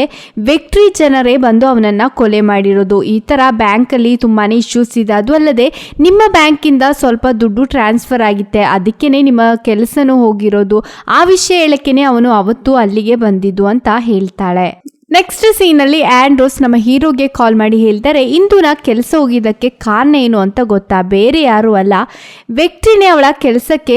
ವಿಕ್ಟ್ರಿ ಜನರೇ ಬಂದು ಅವನನ್ನ ಕೊಲೆ ಮಾಡಿರೋದು. ಈ ತರ ಬ್ಯಾಂಕಲ್ಲಿ ತುಂಬಾನೇ ಇಶ್ಯೂಸ್ ಇದೆ, ಅದು ಅಲ್ಲದೆ ನಿಮ್ಮ ಬ್ಯಾಂಕಿಂದ ಸ್ವಲ್ಪ ದುಡ್ಡು ಟ್ರಾನ್ಸ್ಫರ್ ಆಗಿತ್ತೆ, ಅದಕ್ಕೇನೆ ನಿಮ್ಮ ಕೆಲಸನೂ ಹೋಗಿರೋದು, ಆ ವಿಷಯ ಹೇಳಕ್ಕೇನೆ ಅವನು ಅವತ್ತು ಅಲ್ಲಿಗೆ ಬಂದಿದ್ದು ಅಂತ ಹೇಳ್ತಾಳೆ. ನೆಕ್ಸ್ಟ್ ಸೀನಲ್ಲಿ ಆಂಡ್ರೋಸ್ ನಮ್ಮ ಹೀರೋಗೆ ಕಾಲ್ ಮಾಡಿ ಹೇಳ್ತಾರೆ ಇಂದು ಕೆಲಸ ಹೋಗಿದ್ದಕ್ಕೆ ಕಾರಣ ಏನು ಅಂತ ಗೊತ್ತಾ, ಬೇರೆ ಯಾರು ಅಲ್ಲ ವಿಕ್ಟ್ರಿನೇ ಅವಳ ಕೆಲಸಕ್ಕೆ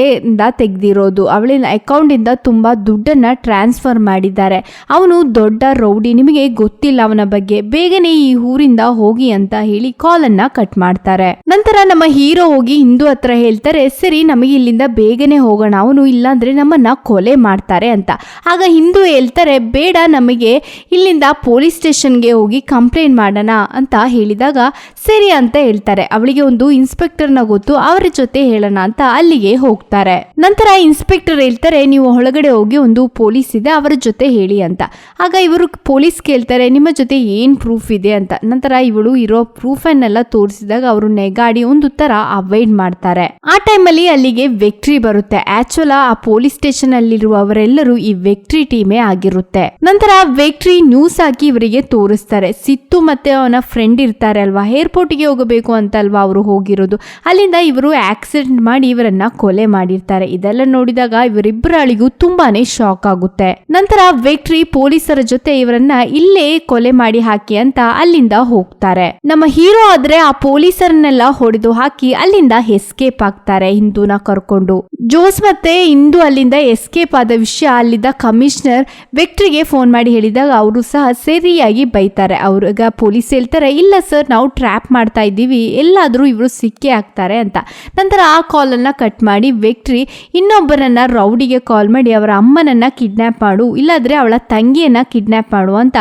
ತೆಗೆದಿರೋದು. ಅವಳಿನ ಅಕೌಂಟಿಂದ ತುಂಬಾ ದುಡ್ಡನ್ನ ಟ್ರಾನ್ಸ್ಫರ್ ಮಾಡಿದ್ದಾರೆ. ಅವನು ದೊಡ್ಡ ರೌಡಿ, ನಿಮಗೆ ಗೊತ್ತಿಲ್ಲ ಅವನ ಬಗ್ಗೆ, ಬೇಗನೆ ಈ ಊರಿಂದ ಹೋಗಿ ಅಂತ ಹೇಳಿ ಕಾಲನ್ನ ಕಟ್ ಮಾಡ್ತಾರೆ. ನಂತರ ನಮ್ಮ ಹೀರೋ ಹೋಗಿ ಇಂದು ಹತ್ರ ಹೇಳ್ತಾರೆ ಸರಿ ನಮಗೆ ಇಲ್ಲಿಂದ ಬೇಗನೆ ಹೋಗೋಣ, ಅವನು ಇಲ್ಲಾಂದ್ರೆ ನಮ್ಮನ್ನ ಕೊಲೆ ಮಾಡ್ತಾರೆ ಅಂತ. ಆಗ ಹಿಂದೂ ಹೇಳ್ತಾರೆ ಬೇಡ, ನಮಗೆ ಇಲ್ಲಿಂದ ಪೊಲೀಸ್ ಸ್ಟೇಷನ್ಗೆ ಹೋಗಿ ಕಂಪ್ಲೇಂಟ್ ಮಾಡೋಣ ಅಂತ ಹೇಳಿದಾಗ ಸರಿ ಅಂತ ಹೇಳ್ತಾರೆ. ಅವಳಿಗೆ ಒಂದು ಇನ್ಸ್ಪೆಕ್ಟರ್ನ ಗೊತ್ತು, ಅವರ ಜೊತೆ ಹೇಳೋಣ ಅಂತ ಅಲ್ಲಿಗೆ ಹೋಗ್ತಾರೆ. ನಂತರ ಇನ್ಸ್ಪೆಕ್ಟರ್ ಹೇಳ್ತಾರೆ ನೀವು ಒಳಗಡೆ ಹೋಗಿ ಒಂದು ಪೊಲೀಸ್ ಇದೆ ಅವರ ಜೊತೆ ಹೇಳಿ ಅಂತ. ಆಗ ಇವರು ಪೊಲೀಸ್ ಕೇಳ್ತಾರೆ ನಿಮ್ಮ ಜೊತೆ ಏನ್ ಪ್ರೂಫ್ ಇದೆ ಅಂತ. ನಂತರ ಇವಳು ಇರೋ ಪ್ರೂಫ್ ಅನ್ನೆಲ್ಲ ತೋರಿಸಿದಾಗ ಅವರು ನೆಗಾಡಿ ಒಂದು ತರ ಅವಾಯ್ಡ್ ಮಾಡ್ತಾರೆ. ಆ ಟೈಮಲ್ಲಿ ಅಲ್ಲಿಗೆ ವಿಕ್ಟ್ರಿ ಬರುತ್ತೆ. ಆಕ್ಚುಲ್ ಆ ಪೊಲೀಸ್ ಸ್ಟೇಷನ್ ಅಲ್ಲಿರುವವರೆಲ್ಲರೂ ಈ ವಿಕ್ಟ್ರಿ ಟೀಮೇ ಆಗಿರುತ್ತೆ. ನಂತರ ವಿಕ್ಟ್ರಿ ನ್ಯೂಸ್ ಹಾಕಿ ಇವರಿಗೆ ತೋರಿಸ್ತಾರೆ. ಸಿತ್ತು ಮತ್ತೆ ಅವನ ಫ್ರೆಂಡ್ ಇರ್ತಾರೆ ಅಲ್ವಾ, ಏರ್ಪೋರ್ಟ್ಗೆ ಹೋಗಬೇಕು ಅಂತ ಅಲ್ವಾ ಅವರು ಹೋಗಿರೋದು, ಅಲ್ಲಿಂದ ಇವರು ಆಕ್ಸಿಡೆಂಟ್ ಮಾಡಿ ಇವರನ್ನ ಕೊಲೆ ಮಾಡಿರ್ತಾರೆ. ಇದೆಲ್ಲ ನೋಡಿದಾಗ ಇವರಿಬ್ಬರಾಳಿಗೂ ತುಂಬಾನೇ ಶಾಕ್ ಆಗುತ್ತೆ. ನಂತರ ವಿಕ್ಟ್ರಿ ಪೊಲೀಸರ ಜೊತೆ ಇವರನ್ನ ಇಲ್ಲೇ ಕೊಲೆ ಮಾಡಿ ಹಾಕಿ ಅಂತ ಅಲ್ಲಿಂದ ಹೋಗ್ತಾರೆ. ನಮ್ಮ ಹೀರೋ ಆದ್ರೆ ಆ ಪೊಲೀಸರನ್ನೆಲ್ಲ ಹೊಡೆದು ಹಾಕಿ ಅಲ್ಲಿಂದ ಎಸ್ಕೇಪ್ ಆಗ್ತಾರೆ ಹಿಂದೂನ ಕರ್ಕೊಂಡು. ಜೋಸ್ ಮತ್ತೆ ಇಂದು ಅಲ್ಲಿಂದ ಎಸ್ಕೇಪ್ ಆದ ವಿಷಯ ಅಲ್ಲಿದ್ದ ಕಮಿಷನರ್ ವಿಕ್ಟ್ರಿಗೆ ಫೋನ್ ಮಾಡಿ ಹೇಳಿದಾಗ ಅವರು ಸಹ ಸರಿಯಾಗಿ ಬೈತಾರೆ. ಅವ್ರಿಗೆ ಪೊಲೀಸ್ ಹೇಳ್ತಾರೆ ಇಲ್ಲ ಸರ್ ನಾವು ಟ್ರ್ಯಾಪ್ ಮಾಡ್ತಾ ಇದ್ದೀವಿ, ಎಲ್ಲಾದ್ರೂ ಇವರು ಸಿಕ್ಕೇ ಆಗ್ತಾರೆ ಅಂತ. ನಂತರ ಆ ಕಾಲನ್ನ ಕಟ್ ಮಾಡಿ ವಿಕ್ಟ್ರಿ ಇನ್ನೊಬ್ಬರನ್ನ ರೌಡಿಗೆ ಕಾಲ್ ಮಾಡಿ ಅವರ ಅಮ್ಮನನ್ನ ಕಿಡ್ನಾಪ್ ಮಾಡು, ಇಲ್ಲಾದ್ರೆ ಅವಳ ತಂಗಿಯನ್ನ ಕಿಡ್ನಾಪ್ ಮಾಡು ಅಂತ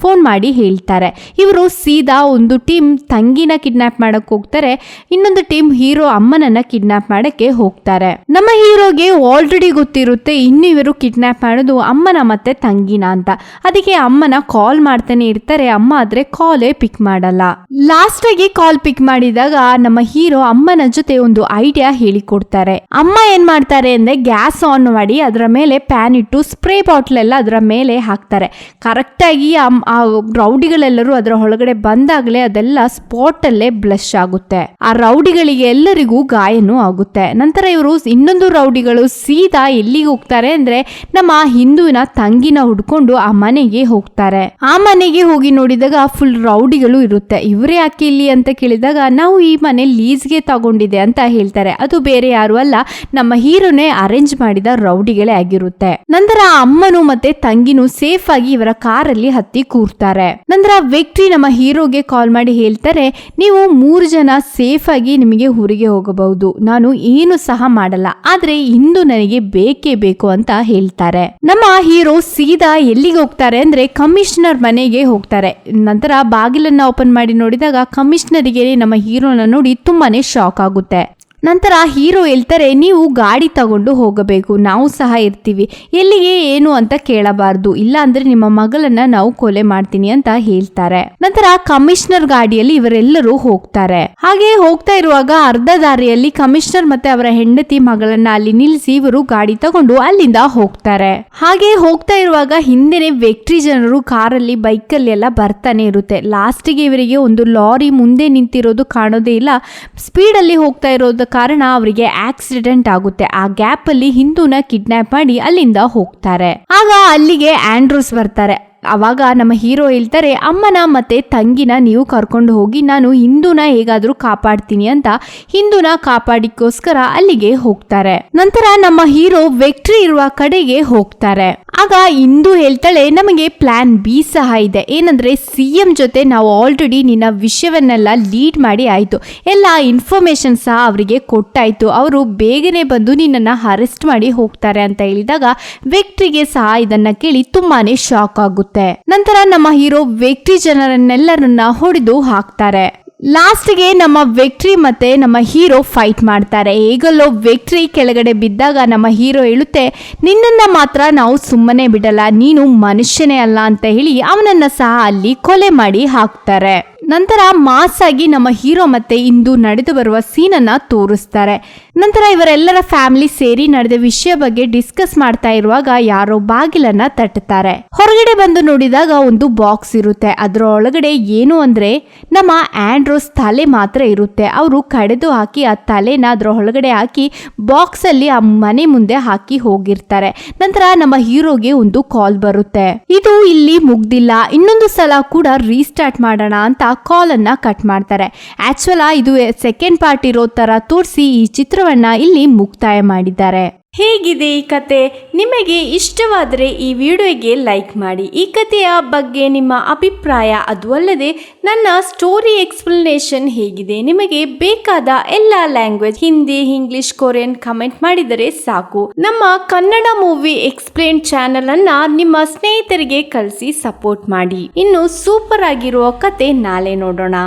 ಫೋನ್ ಮಾಡಿ ಹೇಳ್ತಾರೆ. ಇವರು ಸೀದಾ ಒಂದು ಟೀಮ್ ತಂಗಿನ ಕಿಡ್ನಾಪ್ ಮಾಡಕ್ ಹೋಗ್ತಾರೆ, ಇನ್ನೊಂದು ಟೀಮ್ ಹೀರೋ ಅಮ್ಮನನ್ನ ಕಿಡ್ನಾಪ್ ಮಾಡಕ್ಕೆ ಹೋಗ್ತಾರೆ. ನಮ್ಮ ಹೀರೋಗೆ ಆಲ್ರೆಡಿ ಗೊತ್ತಿರುತ್ತೆ ಇನ್ನು ಇವರು ಕಿಡ್ನಾಪ್ ಮಾಡೋದು ಅಮ್ಮನ ಮತ್ತೆ ತಂಗಿನ ಅಂತ. ಅದಕ್ಕೆ ಅಮ್ಮನ ಕಾಲ್ ಮಾಡ್ತಾನೆ ಇರ್ತಾರೆ. ಅಮ್ಮ ಆದ್ರೆ ಕಾಲೇ ಪಿಕ್ ಮಾಡಲ್ಲ. ಲಾಸ್ಟ್ ಆಗಿ ಕಾಲ್ ಪಿಕ್ ಮಾಡಿದಾಗ ನಮ್ಮ ಹೀರೋ ಅಮ್ಮನ ಜೊತೆ ಒಂದು ಐಡಿಯಾ ಹೇಳಿಕೊಡ್ತಾರೆ. ಅಮ್ಮ ಏನ್ ಮಾಡ್ತಾರೆ ಅಂದ್ರೆ ಗ್ಯಾಸ್ ಆನ್ ಮಾಡಿ ಅದರ ಮೇಲೆ ಪ್ಯಾನ್ ಇಟ್ಟು ಸ್ಪ್ರೇ ಬಾಟ್ಲ್ ಎಲ್ಲ ಅದರ ಮೇಲೆ ಹಾಕ್ತಾರೆ. ಕರೆಕ್ಟ್ ಆಗಿ ಆ ರೌಡಿಗಳೆಲ್ಲರೂ ಅದರ ಒಳಗಡೆ ಬಂದಾಗಲೇ ಅದೆಲ್ಲ ಸ್ಪಾಟ್ ಅಲ್ಲೇ ಬ್ಲಶ್ ಆಗುತ್ತೆ. ಆ ರೌಡಿಗಳಿಗೆ ಎಲ್ಲರಿಗೂ ಗಾಯನೂ ಆಗುತ್ತೆ. ನಂತರ ಇವರು ಇನ್ನೊಂದು ರೌಡಿಗಳು ಸೀದಾ ಎಲ್ಲಿಗೆ ಹೋಗ್ತಾರೆ ಅಂದ್ರೆ ನಮ್ಮ ಹಿಂದೂವಿನ ತಂಗಿನ ಹುಡ್ಕೊಂಡು ಆ ಮನೆಗೆ ಹೋಗ್ತಾರೆ. ಆ ಮನೆಗೆ ಹೋಗಿ ನೋಡಿದಾಗ ಫುಲ್ ರೌಡಿಗಳು ಇರುತ್ತೆ. ಇವರು ಇವರೇ ಯಾಕೆ ಇಲ್ಲಿ ಅಂತ ಕೇಳಿದಾಗ ನಾವು ಈ ಮನೆ ಲೀಸ್ಗೆ ತಗೊಂಡಿದೆ ಅಂತ ಹೇಳ್ತಾರೆ. ಅದು ಬೇರೆ ಯಾರು ಅಲ್ಲ, ನಮ್ಮ ಹೀರೋನೇ ಅರೇಂಜ್ ಮಾಡಿದ ರೌಡಿಗಳೇ ಆಗಿರುತ್ತೆ. ನಂತರ ಅಮ್ಮನು ಮತ್ತೆ ತಂಗಿನೂ ಸೇಫ್ ಆಗಿ ಇವರ ಕಾರಲ್ಲಿ ಹತ್ತಿ ಕೂರ್ತಾರೆ. ನಂತರ ವಿಕ್ಟ್ರಿ ನಮ್ಮ ಹೀರೋಗೆ ಕಾಲ್ ಮಾಡಿ ಹೇಳ್ತಾರೆ, ನೀವು 3 ಜನ ಸೇಫ್ ಆಗಿ ನಿಮಗೆ ಊರಿಗೆ ಹೋಗಬಹುದು, ನಾನು ಏನು ಸಹ ಮಾಡಲ್ಲ, ಆದ್ರೆ ಇಂದು ನನಗೆ ಬೇಕೇ ಬೇಕು ಅಂತ ಹೇಳ್ತಾರೆ. ನಮ್ಮ ಹೀರೋ ಸೀದಾ ಎಲ್ಲಿಗೆ ಹೋಗ್ತಾರೆ ಅಂದ್ರೆ ಕಮಿಷನರ್ ಮನೆಗೆ ಹೋಗ್ತಾರೆ. ನಂತರ ಬಾಗಿಲನ್ನ ಓಪನ್ ಮಾಡಿ ನೋಡಿದಾಗ ಕಮಿಷನರಿಗೆ ನಮ್ಮ ಹೀರೋನ ನೋಡಿ ತುಂಬಾನೇ ಶಾಕ್ ಆಗುತ್ತೆ. ನಂತರ ಹೀರೋ ಹೇಳ್ತಾರೆ, ನೀವು ಗಾಡಿ ತಗೊಂಡು ಹೋಗಬೇಕು, ನಾವು ಸಹ ಇರ್ತೀವಿ, ಎಲ್ಲಿಗೆ ಏನು ಅಂತ ಕೇಳಬಾರ್ದು, ಇಲ್ಲ ಅಂದ್ರೆ ನಿಮ್ಮ ಮಗಳನ್ನ ನಾವು ಕೊಲೆ ಮಾಡ್ತೀನಿ ಅಂತ ಹೇಳ್ತಾರೆ. ನಂತರ ಕಮಿಷನರ್ ಗಾಡಿಯಲ್ಲಿ ಇವರೆಲ್ಲರೂ ಹೋಗ್ತಾರೆ. ಹಾಗೆ ಹೋಗ್ತಾ ಇರುವಾಗ ಅರ್ಧ ದಾರಿಯಲ್ಲಿ ಕಮಿಷನರ್ ಮತ್ತೆ ಅವರ ಹೆಂಡತಿ ಮಗಳನ್ನ ಅಲ್ಲಿ ನಿಲ್ಲಿಸಿ ಇವರು ಗಾಡಿ ತಗೊಂಡು ಅಲ್ಲಿಂದ ಹೋಗ್ತಾರೆ. ಹಾಗೆ ಹೋಗ್ತಾ ಇರುವಾಗ ಹಿಂದೆನೆ ವಿಕ್ಟ್ರಿ ಜನರು ಕಾರಲ್ಲಿ ಬೈಕಲ್ಲಿ ಎಲ್ಲ ಬರ್ತಾನೆ ಇರುತ್ತೆ. ಲಾಸ್ಟಿಗೆ ಇವರಿಗೆ ಒಂದು ಲಾರಿ ಮುಂದೆ ನಿಂತಿರೋದು ಕಾಣೋದೇ ಇಲ್ಲ. ಸ್ಪೀಡ್ ಅಲ್ಲಿ ಹೋಗ್ತಾ ಇರೋದು ಕಾರಣ ಅವರಿಗೆ ಆಕ್ಸಿಡೆಂಟ್ ಆಗುತ್ತೆ. ಆ ಗ್ಯಾಪ್ ಅಲ್ಲಿ ಹಿಂದೂನ ಕಿಡ್ನಾಪ್ ಮಾಡಿ ಅಲ್ಲಿಂದ ಹೋಗ್ತಾರೆ. ಆಗ ಅಲ್ಲಿಗೆ ಆಂಡ್ರೂಸ್ ಬರ್ತಾರೆ. ಅವಾಗ ನಮ್ಮ ಹೀರೋ ಹೇಳ್ತಾರೆ, ಅಮ್ಮನ ಮತ್ತೆ ತಂಗಿನ ನೀವು ಕರ್ಕೊಂಡು ಹೋಗಿ, ನಾನು ಹಿಂದೂನ ಹೇಗಾದ್ರೂ ಕಾಪಾಡ್ತೀನಿ ಅಂತ ಹಿಂದೂನ ಕಾಪಾಡಿಕೋಸ್ಕರ ಅಲ್ಲಿಗೆ ಹೋಗ್ತಾರೆ. ನಂತರ ನಮ್ಮ ಹೀರೋ ವಿಕ್ಟ್ರಿ ಇರುವ ಕಡೆಗೆ ಹೋಗ್ತಾರೆ. ಆಗ ಹಿಂದೂ ಹೇಳ್ತಾಳೆ, ನಮಗೆ ಪ್ಲಾನ್ ಬಿ ಸಹ ಇದೆ, ಏನಂದ್ರೆ CM ಜೊತೆ ನಾವು ಆಲ್ರೆಡಿ ನಿನ್ನ ವಿಷಯವನ್ನೆಲ್ಲ ಲೀಡ್ ಮಾಡಿ ಆಯ್ತು, ಎಲ್ಲ ಇನ್ಫಾರ್ಮೇಶನ್ ಸಹ ಅವರಿಗೆ ಕೊಟ್ಟಾಯ್ತು, ಅವರು ಬೇಗನೆ ಬಂದು ನಿನ್ನನ್ನು ಅರೆಸ್ಟ್ ಮಾಡಿ ಹೋಗ್ತಾರೆ ಅಂತ ಹೇಳಿದಾಗ ವಿಕ್ಟ್ರಿಗೆ ಸಹ ಇದನ್ನ ಕೇಳಿ ತುಂಬಾನೇ ಶಾಕ್ ಆಗುತ್ತೆ. ನಂತರ ನಮ್ಮ ಹೀರೋ ವಿಕ್ಟ್ರಿ ಜನರನ್ನೆಲ್ಲರನ್ನ ಹೊಡೆದು ಹಾಕ್ತಾರೆ. ಲಾಸ್ಟ್ಗೆ ನಮ್ಮ ವಿಕ್ಟ್ರಿ ಮತ್ತೆ ನಮ್ಮ ಹೀರೋ ಫೈಟ್ ಮಾಡ್ತಾರೆ. ಹೇಗಲ್ಲೋ ವಿಕ್ಟ್ರಿ ಕೆಳಗಡೆ ಬಿದ್ದಾಗ ನಮ್ಮ ಹೀರೋ ಹೇಳುತ್ತೆ, ನಿನ್ನನ್ನ ಮಾತ್ರ ನಾವು ಸುಮ್ಮನೆ ಬಿಡಲ್ಲ, ನೀನು ಮನುಷ್ಯನೇ ಅಲ್ಲ ಅಂತ ಹೇಳಿ ಅವನನ್ನ ಸಹ ಅಲ್ಲಿ ಕೊಲೆ ಮಾಡಿ ಹಾಕ್ತಾರೆ. ನಂತರ ಮಾಸ್ ಆಗಿ ನಮ್ಮ ಹೀರೋ ಮತ್ತೆ ಇಂದು ನಡೆದು ಬರುವ ಸೀನನ್ನ ತೋರಿಸ್ತಾರೆ. ನಂತರ ಇವರೆಲ್ಲರ ಫ್ಯಾಮಿಲಿ ಸೇರಿ ನಡೆದ ವಿಷಯ ಬಗ್ಗೆ ಡಿಸ್ಕಸ್ ಮಾಡ್ತಾ ಇರುವಾಗ ಯಾರೋ ಬಾಗಿಲನ್ನ ತಟ್ಟುತ್ತಾರೆ. ಹೊರಗಡೆ ಬಂದು ನೋಡಿದಾಗ ಒಂದು ಬಾಕ್ಸ್ ಇರುತ್ತೆ. ಅದರ ಒಳಗಡೆ ಏನು ಅಂದ್ರೆ ನಮ್ಮ ಆಂಡ್ರೋಸ್ ತಲೆ ಮಾತ್ರ ಇರುತ್ತೆ. ಅವರು ಕಡೆದು ಹಾಕಿ ಆ ತಲೆನ ಅದರ ಒಳಗಡೆ ಹಾಕಿ ಬಾಕ್ಸ್ ಅಲ್ಲಿ ಆ ಮನೆ ಮುಂದೆ ಹಾಕಿ ಹೋಗಿರ್ತಾರೆ. ನಂತರ ನಮ್ಮ ಹೀರೋಗೆ ಒಂದು ಕಾಲ್ ಬರುತ್ತೆ. ಇದು ಇಲ್ಲಿ ಮುಗ್ದಿಲ್ಲ, ಇನ್ನೊಂದು ಸಲ ಕೂಡ ರೀಸ್ಟಾರ್ಟ್ ಮಾಡೋಣ ಅಂತ ಕಾಲ್ ಅನ್ನ ಕಟ್ ಮಾಡ್ತಾರೆ. ಆಕ್ಚುಲ್ ಇದು ಸೆಕೆಂಡ್ ಪಾರ್ಟ್ ಇರೋ ತರ ತೋರಿಸಿ ಈ ಚಿತ್ರವನ್ನ ಇಲ್ಲಿ ಮುಕ್ತಾಯ ಮಾಡಿದ್ದಾರೆ. ಹೇಗಿದೆ ಈ ಕತೆ? ನಿಮಗೆ ಇಷ್ಟವಾದರೆ ಈ ವಿಡಿಯೋಗೆ ಲೈಕ್ ಮಾಡಿ. ಈ ಕಥೆಯ ಬಗ್ಗೆ ನಿಮ್ಮ ಅಭಿಪ್ರಾಯ, ಅದು ಅಲ್ಲದೆ ನನ್ನ ಸ್ಟೋರಿ ಎಕ್ಸ್ಪ್ಲನೇಷನ್ ಹೇಗಿದೆ, ನಿಮಗೆ ಬೇಕಾದ ಎಲ್ಲ language Hindi, English, Korean comment ಮಾಡಿದರೆ ಸಾಕು. ನಮ್ಮ ಕನ್ನಡ ಮೂವಿ ಎಕ್ಸ್ಪ್ಲೇನ್ ಚಾನೆಲ್ ಅನ್ನ ನಿಮ್ಮ ಸ್ನೇಹಿತರಿಗೆ ಕಳಿಸಿ ಸಪೋರ್ಟ್ ಮಾಡಿ. ಇನ್ನು ಸೂಪರ್ ಆಗಿರುವ ಕತೆ ನಾಳೆ ನೋಡೋಣ.